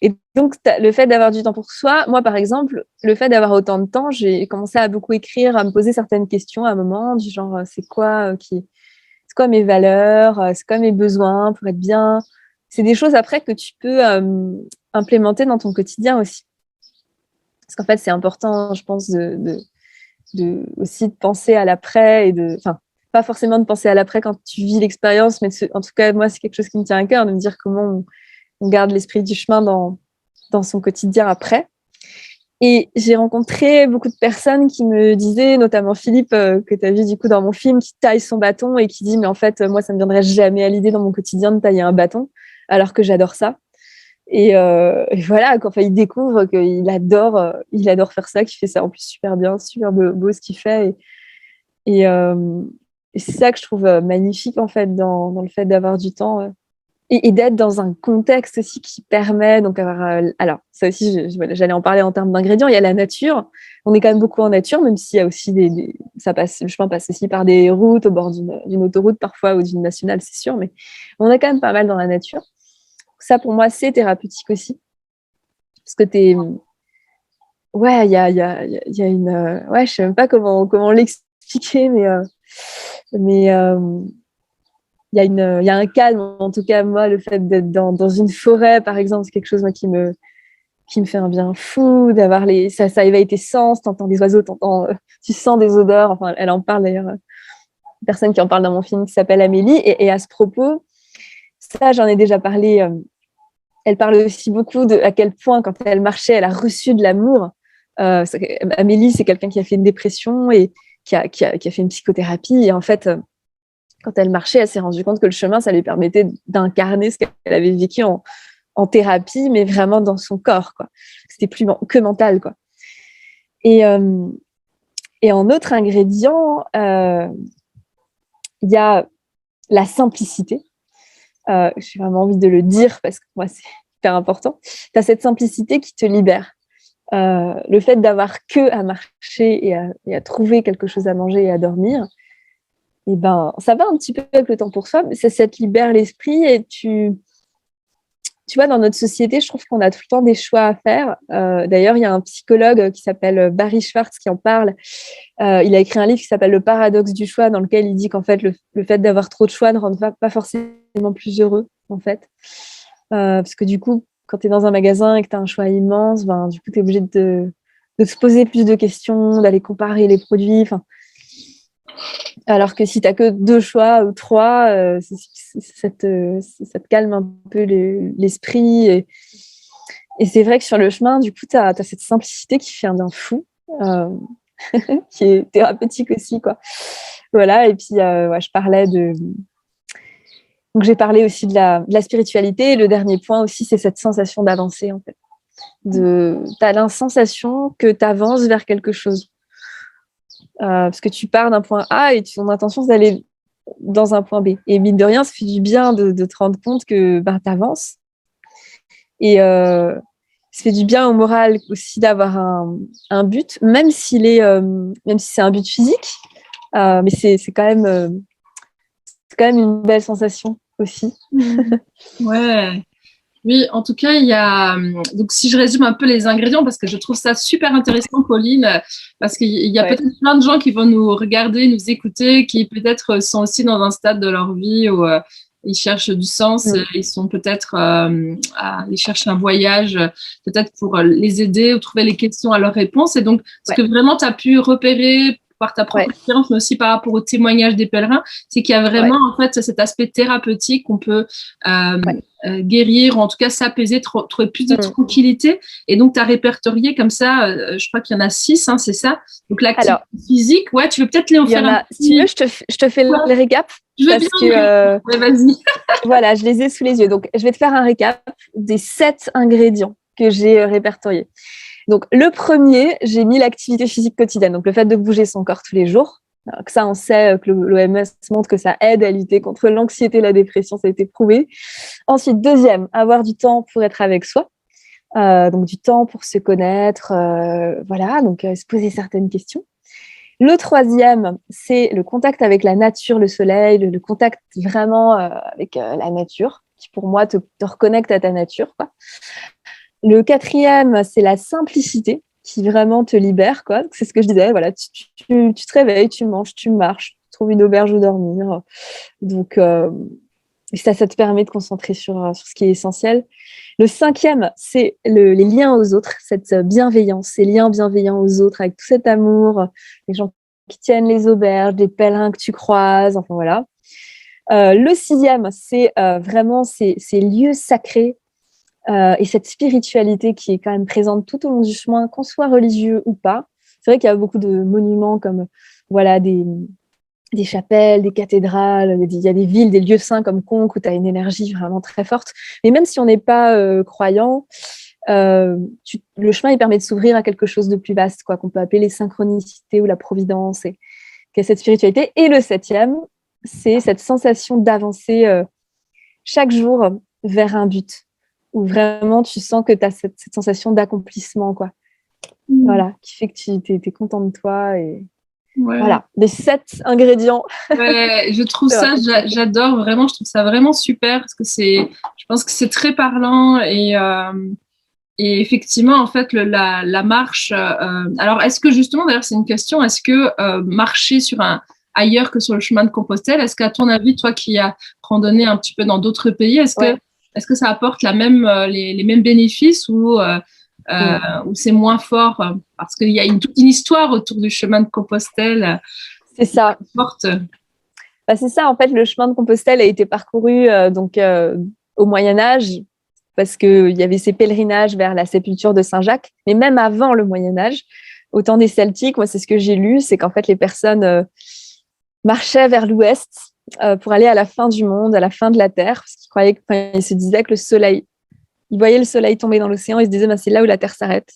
Et donc, le fait d'avoir du temps pour soi, moi, par exemple, le fait d'avoir autant de temps, j'ai commencé à beaucoup écrire, à me poser certaines questions à un moment, du genre, c'est quoi mes valeurs, c'est quoi mes besoins pour être bien. C'est des choses après que tu peux implémenter dans ton quotidien aussi. Parce qu'en fait, c'est important, je pense, aussi de penser à l'après et pas forcément de penser à l'après quand tu vis l'expérience, mais en tout cas, moi, c'est quelque chose qui me tient à cœur, de me dire comment on garde l'esprit du chemin dans son quotidien après. Et j'ai rencontré beaucoup de personnes qui me disaient, notamment Philippe, que tu as vu du coup dans mon film, qui taille son bâton et qui dit, mais en fait, moi, ça me viendrait jamais à l'idée dans mon quotidien de tailler un bâton, alors que j'adore ça. Et voilà, enfin, il découvre il adore faire ça, qu'il fait ça en plus super bien, super beau ce qu'il fait. Et c'est ça que je trouve magnifique en fait dans le fait d'avoir du temps et d'être dans un contexte aussi qui permet donc alors ça aussi j'allais en parler en termes d'ingrédients. Il y a la nature, on est quand même beaucoup en nature, même s'il y a aussi le chemin passe aussi par des routes au bord d'une autoroute parfois ou d'une nationale, c'est sûr, mais on est quand même pas mal dans la nature. Ça pour moi c'est thérapeutique aussi parce que ouais, il y a une ouais, je sais même pas comment l'expliquer, mais il y a un calme. En tout cas, moi, le fait d'être dans une forêt, par exemple, c'est quelque chose moi, qui me fait un bien fou, d'avoir ça éveille tes sens, t'entends des oiseaux, tu sens des odeurs. Enfin, elle en parle d'ailleurs, une personne qui en parle dans mon film qui s'appelle Amélie. Et à ce propos, ça, j'en ai déjà parlé. Elle parle aussi beaucoup à quel point, quand elle marchait, elle a reçu de l'amour. Amélie, c'est quelqu'un qui a fait une dépression et qui a fait une psychothérapie. Et en fait, quand elle marchait, elle s'est rendue compte que le chemin, ça lui permettait d'incarner ce qu'elle avait vécu en thérapie, mais vraiment dans son corps, quoi. C'était plus que mental, quoi. Et en autre ingrédient, il y a la simplicité. J'ai vraiment envie de le dire parce que moi, c'est hyper important. Tu as cette simplicité qui te libère. Le fait d'avoir que à marcher et à trouver quelque chose à manger et à dormir, et ben, ça va un petit peu avec le temps pour soi, mais ça te libère l'esprit et tu vois, dans notre société, je trouve qu'on a tout le temps des choix à faire. D'ailleurs, il y a un psychologue qui s'appelle Barry Schwartz qui en parle. Il a écrit un livre qui s'appelle Le paradoxe du choix, dans lequel il dit qu'en fait, le fait d'avoir trop de choix ne rend pas forcément plus heureux, en fait. Parce que du coup, quand tu es dans un magasin et que tu as un choix immense, ben, du coup, tu es obligé de te poser plus de questions, d'aller comparer les produits. Enfin, alors que si tu n'as que 2 choix ou 3, ça te calme un peu l'esprit. Et c'est vrai que sur le chemin, du coup, tu as cette simplicité qui fait un bien fou, qui est thérapeutique aussi, quoi. Voilà, et puis ouais, je parlais donc j'ai parlé aussi de la spiritualité. Et le dernier point aussi, c'est cette sensation d'avancer, en fait. Tu as la sensation que tu avances vers quelque chose. Parce que tu pars d'un point A et ton intention, c'est d'aller dans un point B. Et mine de rien, ça fait du bien de te rendre compte que ben, tu avances. Et ça fait du bien au moral aussi d'avoir un but, même si c'est un but physique. Mais c'est quand même une belle sensation aussi. Ouais. Oui, en tout cas, il y a. Donc, si je résume un peu les ingrédients, parce que je trouve ça super intéressant, Pauline, parce qu'il y a peut-être plein de gens qui vont nous regarder, nous écouter, qui peut-être sont aussi dans un stade de leur vie où ils cherchent du sens, ils sont peut-être ils cherchent un voyage, peut-être pour les aider ou trouver les questions à leurs réponses. Et donc, ce que vraiment tu as pu repérer par ta propre expérience, mais aussi par rapport au témoignage des pèlerins, c'est qu'il y a vraiment en fait cet aspect thérapeutique qu'on peut guérir, ou en tout cas s'apaiser, trouver plus de tranquillité. Et donc, tu as répertorié comme ça, je crois qu'il y en a 6, hein, c'est ça. Donc, l'activité physique, ouais, tu veux peut-être les faire un petit... Si tu veux, je te fais le récap. Je veux bien. Ouais, vas-y. Voilà, je les ai sous les yeux. Donc, je vais te faire un récap des 7 ingrédients que j'ai répertoriés. Donc, le premier, j'ai mis l'activité physique quotidienne. Donc, le fait de bouger son corps tous les jours. Alors que ça, on sait que l'OMS montre que ça aide à lutter contre l'anxiété et la dépression. Ça a été prouvé. Ensuite, deuxième, avoir du temps pour être avec soi. Donc, du temps pour se connaître. Voilà, donc se poser certaines questions. Le troisième, c'est le contact avec la nature, le soleil, le contact vraiment avec la nature, qui pour moi te reconnecte à ta nature, quoi. Le quatrième, c'est la simplicité qui vraiment te libère, quoi. C'est ce que je disais, voilà, tu te réveilles, tu manges, tu marches, tu trouves une auberge où dormir. Donc, ça te permet de concentrer sur ce qui est essentiel. Le cinquième, c'est les liens aux autres, cette bienveillance, ces liens bienveillants aux autres, avec tout cet amour, les gens qui tiennent les auberges, des pèlerins que tu croises, enfin voilà. Le sixième, c'est vraiment ces lieux sacrés et cette spiritualité qui est quand même présente tout au long du chemin, qu'on soit religieux ou pas. C'est vrai qu'il y a beaucoup de monuments comme voilà des chapelles, des cathédrales, il y a des villes, des lieux saints comme Conques où tu as une énergie vraiment très forte. Mais même si on n'est pas croyant, le chemin il permet de s'ouvrir à quelque chose de plus vaste, quoi, qu'on peut appeler les synchronicités ou la providence, et qu'il y a cette spiritualité. Et le 7e, c'est cette sensation d'avancer chaque jour vers un but, où vraiment tu sens que tu as cette sensation d'accomplissement, quoi. Voilà, qui fait que tu es content de toi. Et voilà, les 7 ingrédients. Ouais, je trouve ça, j'adore vraiment, je trouve ça vraiment super parce que je pense que c'est très parlant et effectivement, en fait, la marche. Alors, est-ce que justement, d'ailleurs, c'est une question, est-ce que marcher ailleurs que sur le chemin de Compostelle, est-ce qu'à ton avis, toi qui as randonné un petit peu dans d'autres pays, est-ce que ça apporte les mêmes bénéfices ou c'est moins fort parce qu'il y a toute une histoire autour du chemin de Compostelle. C'est ça. C'est ça, en fait, le chemin de Compostelle a été parcouru au Moyen-Âge, parce qu'il y avait ces pèlerinages vers la sépulture de Saint-Jacques, mais même avant le Moyen-Âge, au temps des Celtiques, moi, c'est ce que j'ai lu, c'est qu'en fait, les personnes marchaient vers l'ouest pour aller à la fin du monde, à la fin de la Terre, parce qu'ils se disaient que ils voyaient le soleil tomber dans l'océan, ils se disaient, c'est là où la Terre s'arrête.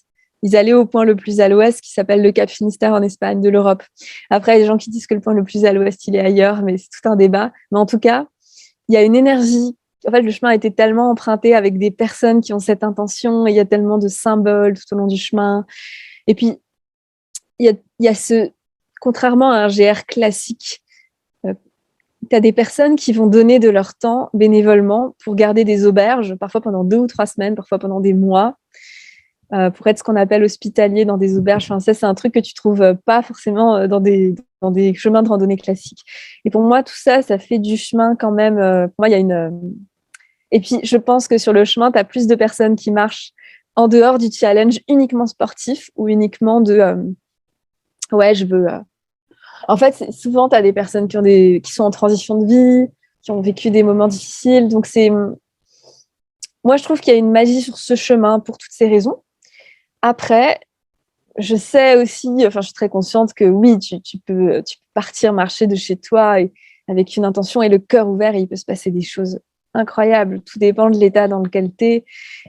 Ils allaient au point le plus à l'ouest, qui s'appelle le Cap Finistère en Espagne, de l'Europe. Après, il y a des gens qui disent que le point le plus à l'ouest, il est ailleurs, mais c'est tout un débat. Mais en tout cas, il y a une énergie. En fait, le chemin a été tellement emprunté avec des personnes qui ont cette intention, et il y a tellement de symboles tout au long du chemin. Et puis, il y a contrairement à un GR classique, tu as des personnes qui vont donner de leur temps bénévolement pour garder des auberges, parfois pendant 2 ou 3 semaines, parfois pendant des mois, pour être ce qu'on appelle hospitalier dans des auberges. Enfin, ça, c'est un truc que tu trouves pas forcément dans des chemins de randonnée classiques. Et pour moi, tout ça, ça fait du chemin quand même. Pour moi, il y a et puis, je pense que sur le chemin, tu as plus de personnes qui marchent en dehors du challenge uniquement sportif ou uniquement je veux... En fait, souvent, tu as des personnes qui sont en transition de vie, qui ont vécu des moments difficiles. Donc, moi, je trouve qu'il y a une magie sur ce chemin pour toutes ces raisons. Après, je sais aussi, je suis très consciente que oui, tu peux partir marcher de chez toi avec une intention et le cœur ouvert, et il peut se passer des choses incroyables. Tout dépend de l'état dans lequel tu es.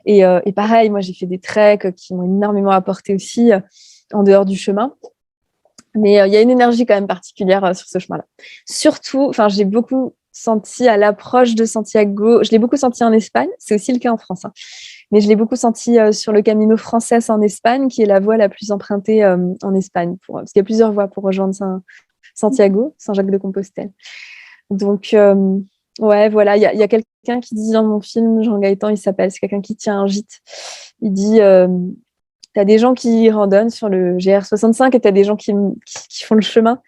Et pareil, moi, j'ai fait des treks qui m'ont énormément apporté aussi en dehors du chemin. Mais il y a une énergie quand même particulière sur ce chemin-là. Surtout, j'ai beaucoup senti à l'approche de Santiago. Je l'ai beaucoup senti en Espagne. C'est aussi le cas en France. Mais je l'ai beaucoup senti sur le Camino Frances en Espagne, qui est la voie la plus empruntée en Espagne. Parce qu'il y a plusieurs voies pour rejoindre Santiago, Saint-Jacques-de-Compostelle. Donc, voilà. Il y a quelqu'un qui dit dans mon film, Jean Gaëtan, il s'appelle, c'est quelqu'un qui tient un gîte. Il dit... tu as des gens qui randonnent sur le GR65 et tu as des gens qui font le chemin.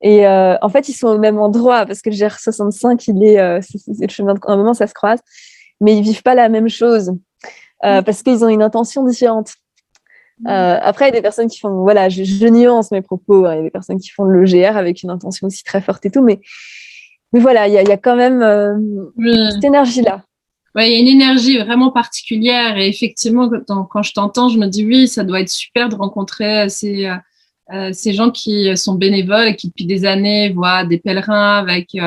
Et en fait, ils sont au même endroit parce que le GR65, c'est le chemin à un moment, ça se croise. Mais ils ne vivent pas la même chose parce qu'ils ont une intention différente. Après, il y a des personnes qui font... Voilà, je nuance mes propos. Il y a des personnes qui font le GR avec une intention aussi très forte et tout. Mais voilà, il y a quand même cette énergie-là. Ouais, il y a une énergie vraiment particulière et effectivement, quand je t'entends, je me dis oui, ça doit être super de rencontrer ces gens qui sont bénévoles et qui depuis des années voient des pèlerins avec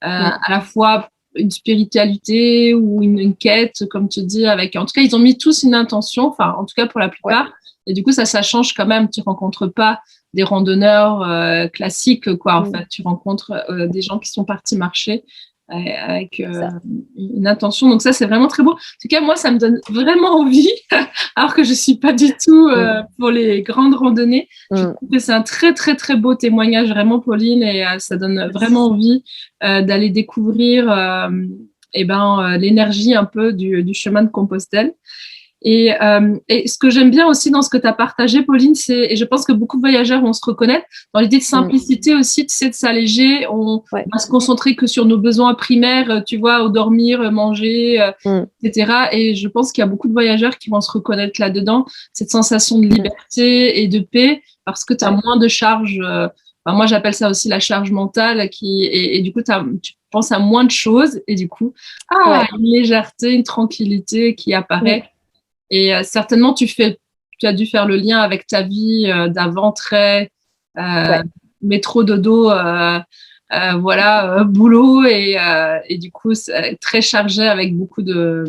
à la fois une spiritualité ou une quête, comme tu dis, avec. En tout cas, ils ont mis tous une intention, enfin, en tout cas pour la plupart. Ouais. Et du coup, ça change quand même. Tu rencontres pas des randonneurs classiques, quoi. En fait, tu rencontres des gens qui sont partis marcher avec une intention. Donc ça, c'est vraiment très beau. En tout cas, moi, ça me donne vraiment envie, alors que je suis pas du tout pour les grandes randonnées. Je trouve que c'est un très, très, très beau témoignage, vraiment, Pauline, et ça donne vraiment envie d'aller découvrir l'énergie un peu du chemin de Compostelle. Et ce que j'aime bien aussi dans ce que tu as partagé, Pauline, et je pense que beaucoup de voyageurs vont se reconnaître dans l'idée de simplicité aussi, tu sais, de s'alléger. On va se concentrer que sur nos besoins primaires, tu vois, au dormir, manger, etc. Et je pense qu'il y a beaucoup de voyageurs qui vont se reconnaître là-dedans, cette sensation de liberté et de paix, parce que tu as moins de charges. Moi, j'appelle ça aussi la charge mentale et du coup, penses à moins de choses et du coup, une légèreté, une tranquillité qui apparaît. Et certainement, tu as dû faire le lien avec ta vie d'avant très métro dodo, boulot et du coup très chargé avec beaucoup de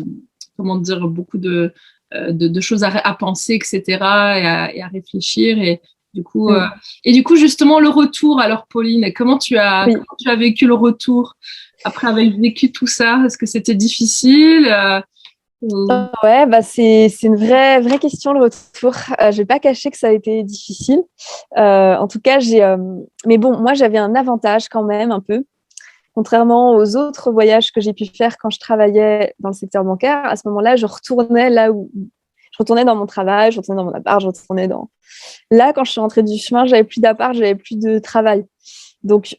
choses à penser, etc. et à réfléchir et du coup justement le retour. Alors Pauline, comment tu as vécu le retour après avoir vécu tout ça? Est-ce que c'était difficile? Ouais, c'est une vraie question, le retour. Je vais pas cacher que ça a été difficile. En tout cas, mais bon, moi, j'avais un avantage quand même, un peu. Contrairement aux autres voyages que j'ai pu faire quand je travaillais dans le secteur bancaire, à ce moment-là, je retournais dans mon travail, je retournais dans mon appart, Là, quand je suis rentrée du chemin, j'avais plus d'appart, j'avais plus de travail. Donc,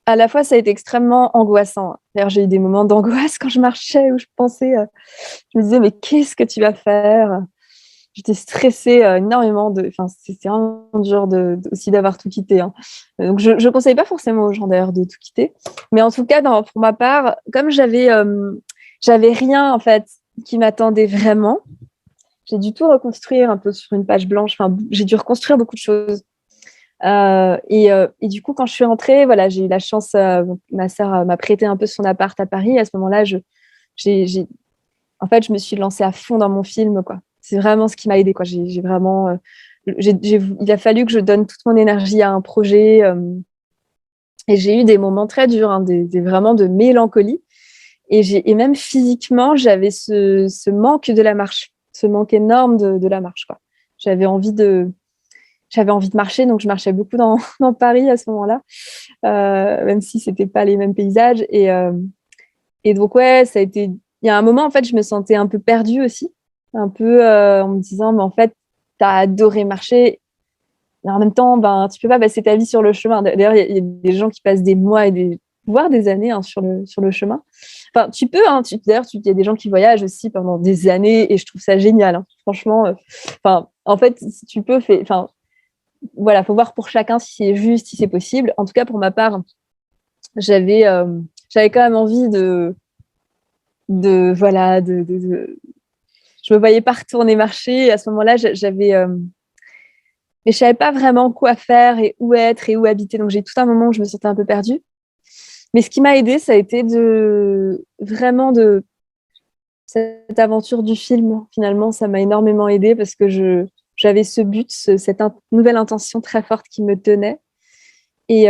à la fois, ça a été extrêmement angoissant. D'ailleurs, j'ai eu des moments d'angoisse quand je marchais où je me disais, mais qu'est-ce que tu vas faire? J'étais stressée énormément. C'était vraiment dur aussi d'avoir tout quitté. Hein. Donc, je ne conseille pas forcément aux gens d'ailleurs de tout quitter. Mais en tout cas, pour ma part, comme j'avais rien en fait qui m'attendait vraiment, j'ai dû tout reconstruire un peu sur une page blanche. Enfin, j'ai dû reconstruire beaucoup de choses. Et du coup, quand je suis rentrée, voilà, j'ai eu la chance. Ma sœur m'a prêté un peu son appart à Paris. À ce moment-là, en fait, je me suis lancée à fond dans mon film, quoi. C'est vraiment ce qui m'a aidée, quoi. J'ai vraiment, il a fallu que je donne toute mon énergie à un projet. Et j'ai eu des moments très durs, hein, vraiment de mélancolie. Et même physiquement, j'avais ce manque de la marche, ce manque énorme de la marche, quoi. J'avais envie de marcher, donc je marchais beaucoup dans Paris à ce moment-là, même si c'était pas les mêmes paysages. Et donc, ouais, ça a été. Il y a un moment, en fait, je me sentais un peu perdue aussi, un peu en me disant, mais en fait, t'as adoré marcher. Mais en même temps, tu peux pas passer ta vie sur le chemin. D'ailleurs, il y a des gens qui passent des mois voire des années hein, sur le chemin. Enfin, tu peux. Hein, d'ailleurs, il y a des gens qui voyagent aussi pendant des années et je trouve ça génial. Hein. Franchement, en fait, si tu peux, voilà, faut voir pour chacun si c'est juste, si c'est possible. En tout cas, pour ma part, j'avais quand même envie je me voyais pas retourner marcher. Et à ce moment-là, mais je savais pas vraiment quoi faire et où être et où habiter. Donc, j'ai tout un moment où je me sentais un peu perdue. Mais ce qui m'a aidée, ça a été vraiment de cette aventure du film. Finalement, ça m'a énormément aidée parce que j'avais ce but, cette nouvelle intention très forte qui me tenait. Et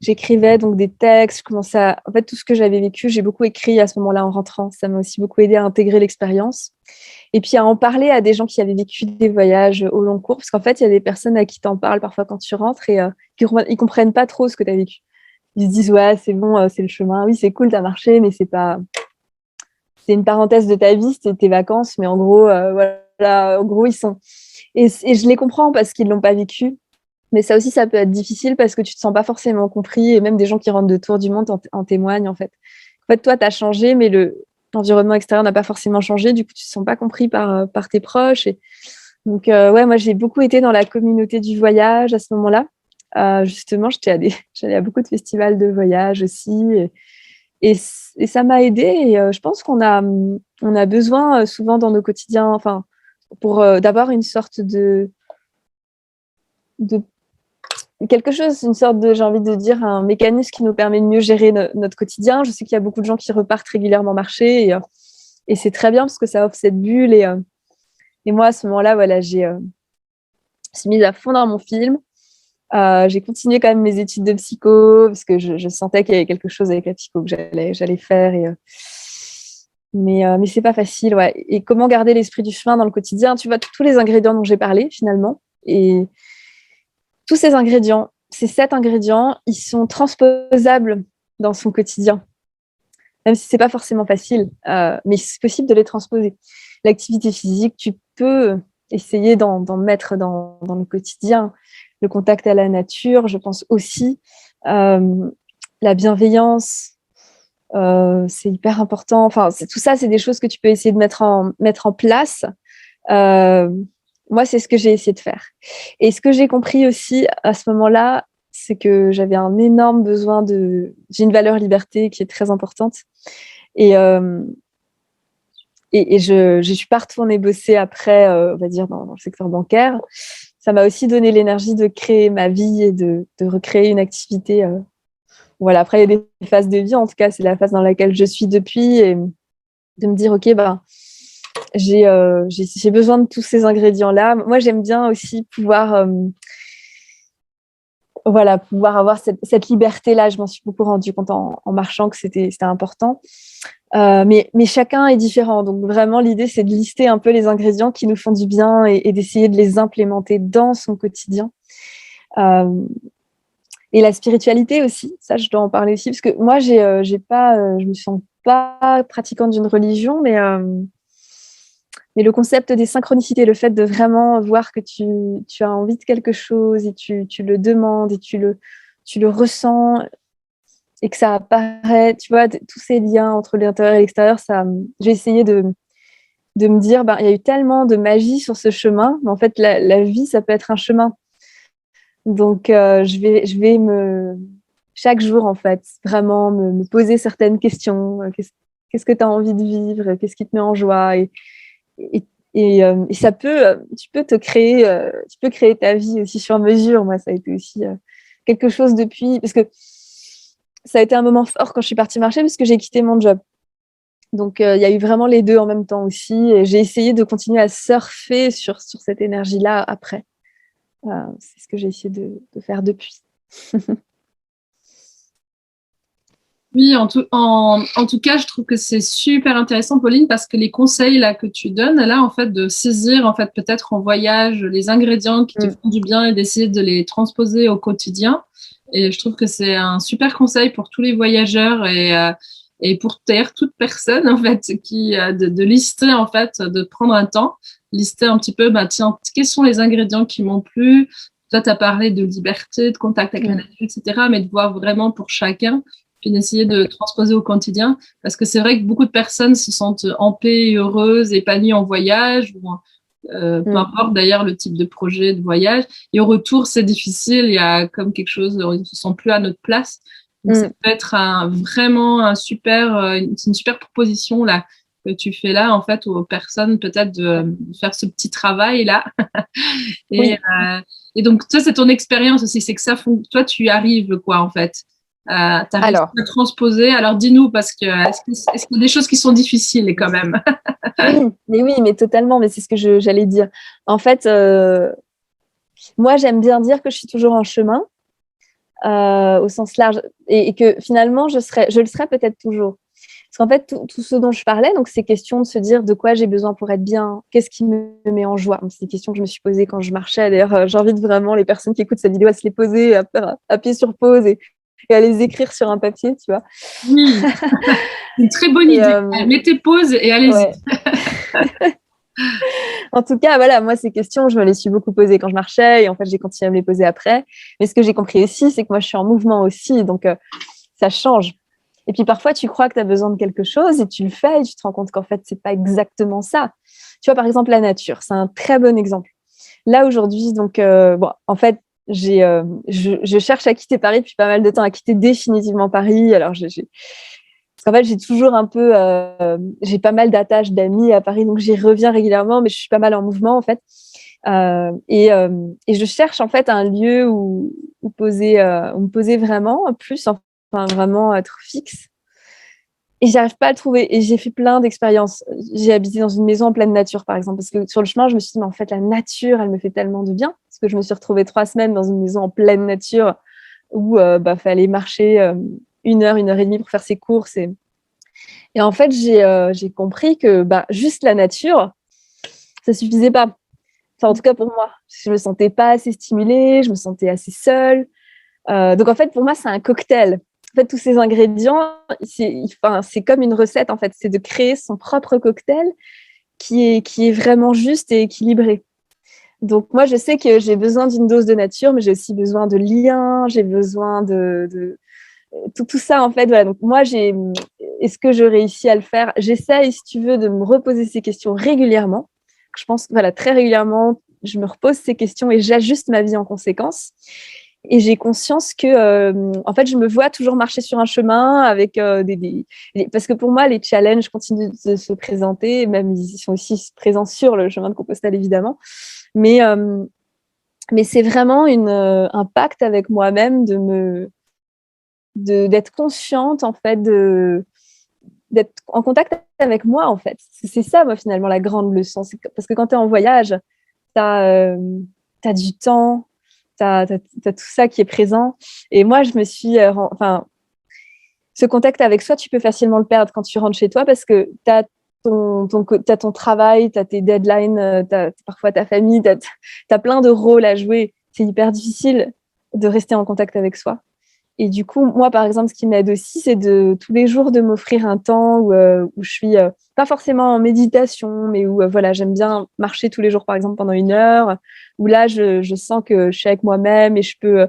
j'écrivais donc des textes. En fait, tout ce que j'avais vécu, j'ai beaucoup écrit à ce moment-là en rentrant. Ça m'a aussi beaucoup aidé à intégrer l'expérience. Et puis à en parler à des gens qui avaient vécu des voyages au long cours. Parce qu'en fait, il y a des personnes à qui t'en parles parfois quand tu rentres et ils comprennent pas trop ce que tu as vécu. Ils se disent, ouais, c'est bon, c'est le chemin. Oui, c'est cool, t'as marché, mais c'est une parenthèse de ta vie, c'était tes vacances. Mais en gros, voilà, en gros, ils sont. Et je les comprends parce qu'ils l'ont pas vécu. Mais ça aussi, ça peut être difficile parce que tu te sens pas forcément compris. Et même des gens qui rentrent de tour du monde en témoignent, en fait. En fait, toi, tu as changé, mais l'environnement extérieur n'a pas forcément changé. Du coup, tu te sens pas compris par tes proches. Donc, ouais, moi, j'ai beaucoup été dans la communauté du voyage à ce moment-là. Justement, j'allais à beaucoup de festivals de voyage aussi. Et ça m'a aidée. Et je pense qu'on a besoin souvent dans nos quotidiens, enfin, pour d'avoir une sorte de quelque chose, une sorte j'ai envie de dire, un mécanisme qui nous permet de mieux gérer notre quotidien. Je sais qu'il y a beaucoup de gens qui repartent régulièrement marcher et c'est très bien parce que ça offre cette bulle. Et moi, à ce moment-là, voilà, je suis mise à fond dans mon film. J'ai continué quand même mes études de psycho parce que je sentais qu'il y avait quelque chose avec la psycho que j'allais faire. Mais c'est pas facile, ouais. Et comment garder l'esprit du chemin dans le quotidien? Tu vois, tous les ingrédients dont j'ai parlé, finalement. Et tous ces 7 ingrédients, ils sont transposables dans son quotidien. Même si c'est pas forcément facile, mais c'est possible de les transposer. L'activité physique, tu peux essayer d'en mettre dans le quotidien. Le contact à la nature, je pense aussi. La bienveillance, c'est hyper important. Enfin, tout ça, c'est des choses que tu peux essayer de mettre en place. Moi, c'est ce que j'ai essayé de faire. Et ce que j'ai compris aussi à ce moment-là, c'est que j'avais un énorme besoin j'ai une valeur liberté qui est très importante. Et je suis pas retournée bosser après, on va dire, dans le secteur bancaire. Ça m'a aussi donné l'énergie de créer ma vie et de recréer une activité. Voilà. Après, il y a des phases de vie. En tout cas, c'est la phase dans laquelle je suis depuis. Et de me dire, OK, j'ai besoin de tous ces ingrédients-là. Moi, j'aime bien aussi pouvoir avoir cette liberté-là. Je m'en suis beaucoup rendu compte en marchant que c'était important. Mais chacun est différent. Donc, vraiment, l'idée, c'est de lister un peu les ingrédients qui nous font du bien et d'essayer de les implémenter dans son quotidien. Et la spiritualité aussi, ça, je dois en parler aussi, parce que moi, je me sens pas pratiquante d'une religion, mais le concept des synchronicités, le fait de vraiment voir que tu as envie de quelque chose et tu le demandes et tu le ressens et que ça apparaît, tu vois, tous ces liens entre l'intérieur et l'extérieur, j'ai essayé de me dire, il y a eu tellement de magie sur ce chemin, mais en fait, la vie, ça peut être un chemin. Donc, je vais chaque jour, en fait, vraiment me poser certaines questions. Qu'est-ce que tu as envie de vivre? Qu'est-ce qui te met en joie? Et ça tu peux créer ta vie aussi sur mesure. Moi, ça a été aussi quelque chose depuis, parce que ça a été un moment fort quand je suis partie marcher, parce que j'ai quitté mon job. Donc, il y a eu vraiment les deux en même temps aussi. Et j'ai essayé de continuer à surfer sur cette énergie-là après. C'est ce que j'ai essayé de faire depuis. Oui, en tout cas, je trouve que c'est super intéressant, Pauline, parce que les conseils là que tu donnes, là, en fait, de saisir, en fait, peut-être en voyage, les ingrédients qui te font du bien et d'essayer de les transposer au quotidien. Et je trouve que c'est un super conseil pour tous les voyageurs et pour d'ailleurs toute personne, en fait, de lister, en fait, de prendre un temps, lister un petit peu, tiens, quels sont les ingrédients qui m'ont plu? Toi, tu as parlé de liberté, de contact avec la nature, etc., mais de voir vraiment pour chacun, puis d'essayer de transposer au quotidien, parce que c'est vrai que beaucoup de personnes se sentent en paix, heureuses, épanouies en voyage, ou peu importe d'ailleurs le type de projet de voyage, et au retour c'est difficile, il y a comme quelque chose, on ne se sent plus à notre place. Donc ça peut être vraiment une super proposition là que tu fais là en fait aux personnes peut-être de faire ce petit travail là. Et donc toi c'est ton expérience aussi, c'est que toi tu y arrives quoi en fait. T'arrives à transposer. Alors dis-nous, parce que est-ce qu'il y a des choses qui sont difficiles quand même? Oui, mais totalement, mais c'est ce que j'allais dire. En fait, moi j'aime bien dire que je suis toujours en chemin, au sens large, et que finalement je le serai peut-être toujours. Parce qu'en fait, tout ce dont je parlais, donc ces questions de se dire de quoi j'ai besoin pour être bien, qu'est-ce qui me met en joie. C'est des questions que je me suis posées quand je marchais. D'ailleurs, j'invite vraiment les personnes qui écoutent cette vidéo à se les poser, à appuyer sur pause et à les écrire sur un papier, tu vois. Oui, une très bonne idée. Mettez pause et allez-y. Ouais. En tout cas, voilà, moi, ces questions, je me les suis beaucoup posées quand je marchais et en fait, j'ai continué à me les poser après. Mais ce que j'ai compris aussi, c'est que moi, je suis en mouvement aussi, donc ça change. Et puis parfois, tu crois que tu as besoin de quelque chose et tu le fais et tu te rends compte qu'en fait, c'est pas exactement ça. Tu vois, par exemple, la nature, c'est un très bon exemple. Là, aujourd'hui, donc, en fait, je cherche à quitter Paris depuis pas mal de temps, à quitter définitivement Paris. Alors, parce qu'en fait, j'ai toujours j'ai pas mal d'attaches d'amis à Paris, donc j'y reviens régulièrement, mais je suis pas mal en mouvement, en fait. Et je cherche, en fait, un lieu où me poser vraiment, plus, enfin, vraiment être fixe. Et j'arrive pas à le trouver. Et j'ai fait plein d'expériences. J'ai habité dans une maison en pleine nature, par exemple, parce que sur le chemin, je me suis dit, mais en fait, la nature, elle me fait tellement de bien. Parce que je me suis retrouvée 3 semaines dans une maison en pleine nature où fallait marcher 1 heure et demie pour faire ses courses. Et en fait, j'ai compris que juste la nature, ça suffisait pas. Enfin, en tout cas pour moi. Je me sentais pas assez stimulée, je me sentais assez seule. Donc en fait, pour moi, c'est un cocktail. En fait, tous ces ingrédients, c'est comme une recette, en fait. C'est de créer son propre cocktail qui est vraiment juste et équilibré. Donc moi, je sais que j'ai besoin d'une dose de nature, mais j'ai aussi besoin de liens, j'ai besoin de tout ça, en fait. Voilà. Donc moi, est-ce que je réussis à le faire? J'essaye, si tu veux, de me reposer ces questions régulièrement. Je pense, voilà, très régulièrement, je me repose ces questions et j'ajuste ma vie en conséquence. Et j'ai conscience que, en fait, je me vois toujours marcher sur un chemin avec parce que pour moi, les challenges continuent de se présenter, même ils sont aussi présents sur le chemin de Compostelle, évidemment. Mais c'est vraiment un pacte avec moi-même d'être consciente, en fait, d'être en contact avec moi, en fait. C'est ça, moi, finalement, la grande leçon. Parce que quand tu es en voyage, tu as du temps, t'as tout ça qui est présent. Et moi, je me suis... ce contact avec soi, tu peux facilement le perdre quand tu rentres chez toi parce que tu as t'as ton travail, tu as tes deadlines, parfois ta famille, tu as plein de rôles à jouer. C'est hyper difficile de rester en contact avec soi. Et du coup, moi, par exemple, ce qui m'aide aussi, c'est tous les jours de m'offrir un temps où je suis pas forcément en méditation, mais où voilà, j'aime bien marcher tous les jours, par exemple, pendant 1 heure, où là, je sens que je suis avec moi-même et je peux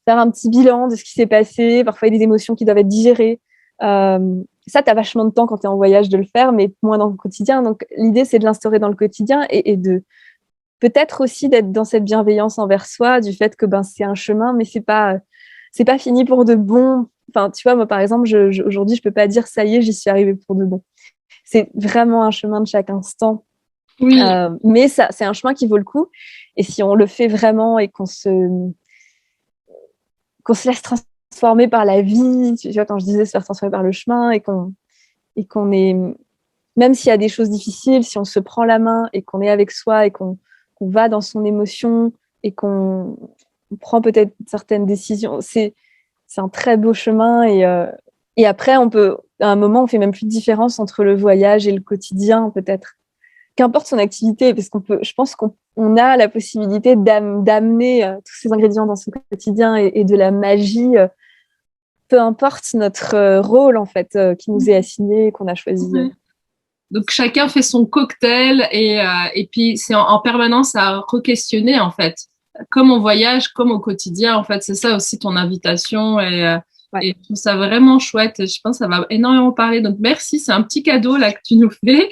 faire un petit bilan de ce qui s'est passé. Parfois, il y a des émotions qui doivent être digérées. Ça, tu as vachement de temps quand tu es en voyage de le faire, mais moins dans le quotidien. Donc, l'idée, c'est de l'instaurer dans le quotidien et de peut-être aussi d'être dans cette bienveillance envers soi, du fait que c'est un chemin, mais c'est pas fini pour de bon. Enfin, tu vois, moi, par exemple, aujourd'hui, je peux pas dire ça y est, j'y suis arrivée pour de bon. C'est vraiment un chemin de chaque instant. Oui. Mais ça, c'est un chemin qui vaut le coup. Et si on le fait vraiment et qu'on se laisse transformer par la vie, tu vois, quand je disais se faire transformer par le chemin et qu'on est, même s'il y a des choses difficiles, si on se prend la main et qu'on est avec soi et qu'on va dans son émotion et qu'on prend peut-être certaines décisions, c'est un très beau chemin et après à un moment on fait même plus de différence entre le voyage et le quotidien, peut-être qu'importe son activité, parce je pense qu'on a la possibilité d'amener tous ces ingrédients dans son quotidien et de la magie, peu importe notre rôle en fait qui nous est assigné, qu'on a choisi. Donc chacun fait son cocktail et puis c'est en permanence à re-questionner en fait, comme on voyage, comme au quotidien en fait. C'est ça aussi ton invitation et je trouve ça vraiment chouette. Je pense que ça va énormément parler. Donc merci, c'est un petit cadeau là que tu nous fais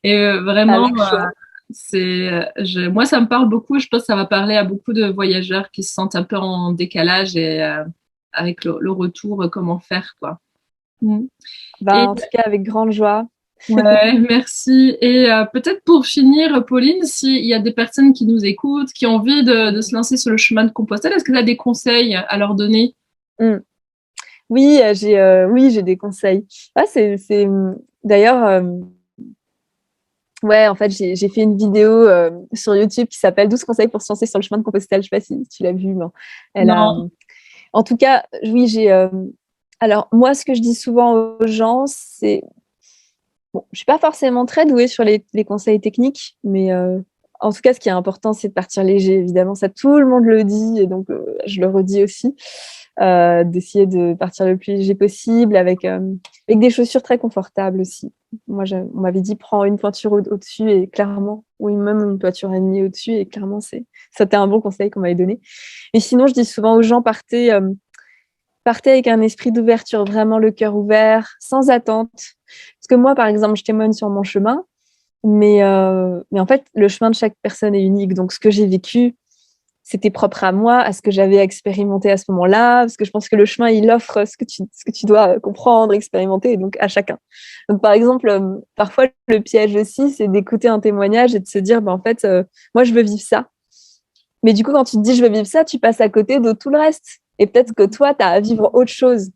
et vraiment moi ça me parle beaucoup. Je pense que ça va parler à beaucoup de voyageurs qui se sentent un peu en décalage et avec le retour, comment faire quoi. En tout cas avec grande joie. Ouais, merci. Et peut-être pour finir, Pauline, s'il y a des personnes qui nous écoutent, qui ont envie de se lancer sur le chemin de Compostelle, est-ce que tu as des conseils à leur donner? Oui, j'ai des conseils. D'ailleurs, ouais, en fait, j'ai fait une vidéo sur YouTube qui s'appelle 12 conseils pour se lancer sur le chemin de Compostelle. Je ne sais pas si tu l'as vue. Non. En tout cas, oui, alors, moi, ce que je dis souvent aux gens, c'est... Bon, je ne suis pas forcément très douée sur les conseils techniques, mais en tout cas, ce qui est important, c'est de partir léger. Évidemment, ça, tout le monde le dit, et donc je le redis aussi. D'essayer de partir le plus léger possible avec des chaussures très confortables aussi. Moi, on m'avait dit prends une pointure au-dessus et clairement, ou même une pointure et demie au-dessus et clairement, c'était un bon conseil qu'on m'avait donné. Et sinon, je dis souvent aux gens partez avec un esprit d'ouverture, vraiment le cœur ouvert, sans attente. Parce que moi, par exemple, je témoigne sur mon chemin, mais en fait, le chemin de chaque personne est unique. Donc, ce que j'ai vécu, c'était propre à moi, à ce que j'avais expérimenté à ce moment-là, parce que je pense que le chemin, il offre ce que tu dois comprendre, expérimenter, et donc à chacun. Donc, par exemple, parfois, le piège aussi, c'est d'écouter un témoignage et de se dire, en fait, moi, je veux vivre ça. Mais du coup, quand tu te dis, je veux vivre ça, tu passes à côté de tout le reste. Et peut-être que toi, tu as à vivre autre chose.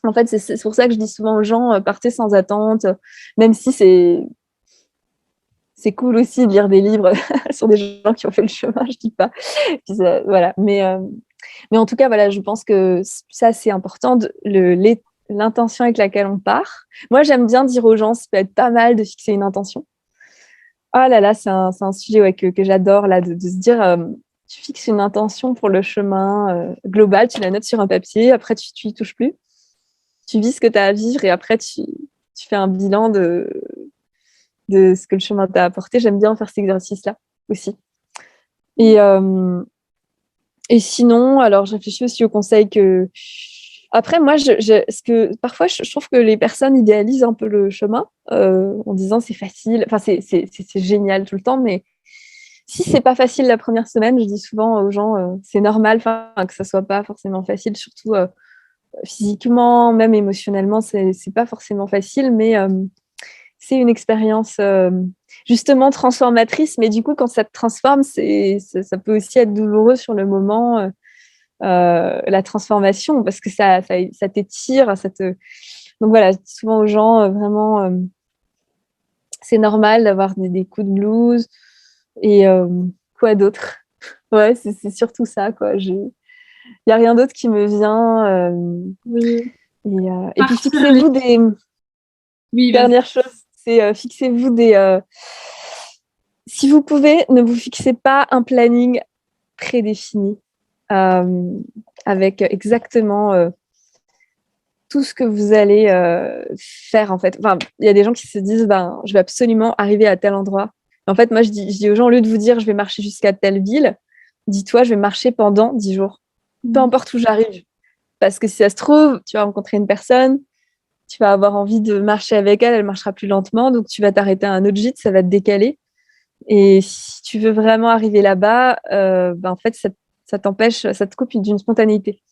En fait, c'est pour ça que je dis souvent aux gens, partez sans attente, même si c'est cool aussi de lire des livres sur des gens qui ont fait le chemin, je dis pas. Puis voilà. Mais en tout cas, voilà, je pense que ça, c'est important, l'intention avec laquelle on part. Moi, j'aime bien dire aux gens, ça peut être pas mal de fixer une intention. Oh là là, c'est un sujet que j'adore, là, de se dire, tu fixes une intention pour le chemin global, tu la notes sur un papier, après, tu y touches plus. Tu vis ce que tu as à vivre et après, tu fais un bilan de ce que le chemin t'a apporté. J'aime bien faire cet exercice-là aussi. Et sinon, alors je réfléchis aussi aux conseils que... Après, moi, parfois, je trouve que les personnes idéalisent un peu le chemin en disant c'est facile, enfin, c'est génial tout le temps, mais si c'est pas facile la première semaine, je dis souvent aux gens, c'est normal, que ça soit pas forcément facile, surtout physiquement, même émotionnellement, c'est pas forcément facile, mais c'est une expérience justement transformatrice. Mais du coup, quand ça te transforme, ça peut aussi être douloureux sur le moment, la transformation, parce que ça t'étire, donc voilà, je dis souvent aux gens, vraiment, c'est normal d'avoir des coups de blues. Et quoi d'autre? Ouais, c'est surtout ça, quoi. Il n'y a rien d'autre qui me vient. Oui. Et puis fixez-vous des... Oui, Dernière chose, c'est fixez-vous des... Si vous pouvez, ne vous fixez pas un planning prédéfini avec exactement tout ce que vous allez faire, en fait. Enfin, il y a des gens qui se disent, ben, je vais absolument arriver à tel endroit. En fait, moi, je dis aux gens, au lieu de vous dire, je vais marcher jusqu'à telle ville, dis-toi, je vais marcher pendant 10 jours. Peu importe où j'arrive. Parce que si ça se trouve, tu vas rencontrer une personne, tu vas avoir envie de marcher avec elle, elle marchera plus lentement, donc tu vas t'arrêter à un autre gîte, ça va te décaler. Et si tu veux vraiment arriver là-bas, ben en fait, ça t'empêche, ça te coupe d'une spontanéité.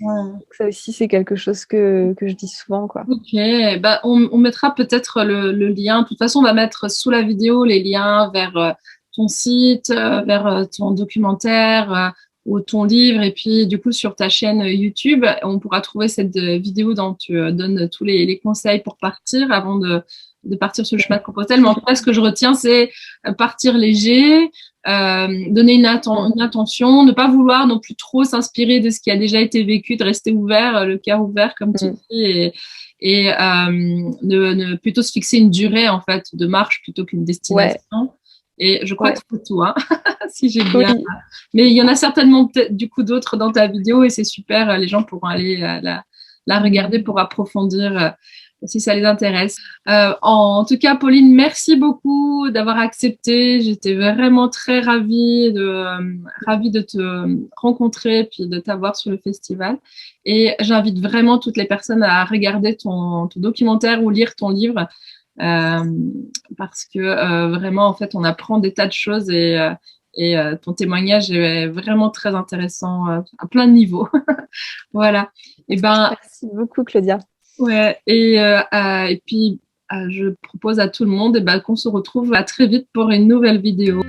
Ouais. Donc ça aussi, c'est quelque chose que je dis souvent, quoi. Ok, bah, on mettra peut-être le lien. De toute façon, on va mettre sous la vidéo les liens vers ton site, vers ton documentaire ou ton livre. Et puis, du coup, sur ta chaîne YouTube, on pourra trouver cette vidéo dont tu donnes tous les conseils pour partir avant de partir sur le chemin de Compostelle. Mais en tout cas, ce que je retiens, c'est partir léger, donner une intention, ne pas vouloir non plus trop s'inspirer de ce qui a déjà été vécu, de rester ouvert, le cœur ouvert, comme tu dis, et plutôt se fixer une durée en fait de marche plutôt qu'une destination. Ouais. Et je crois que c'est tout, hein, si j'ai bien. Oui. Mais il y en a certainement peut-être du coup d'autres dans ta vidéo et c'est super. Les gens pourront aller la regarder pour approfondir si ça les intéresse. En tout cas, Pauline, merci beaucoup d'avoir accepté. J'étais vraiment très ravie de te rencontrer puis de t'avoir sur le festival. Et j'invite vraiment toutes les personnes à regarder ton documentaire ou lire ton livre parce que vraiment, en fait, on apprend des tas de choses et ton témoignage est vraiment très intéressant à plein de niveaux. Voilà. Et ben, merci beaucoup, Claudia. Ouais, et puis je propose à tout le monde qu'on se retrouve à très vite pour une nouvelle vidéo.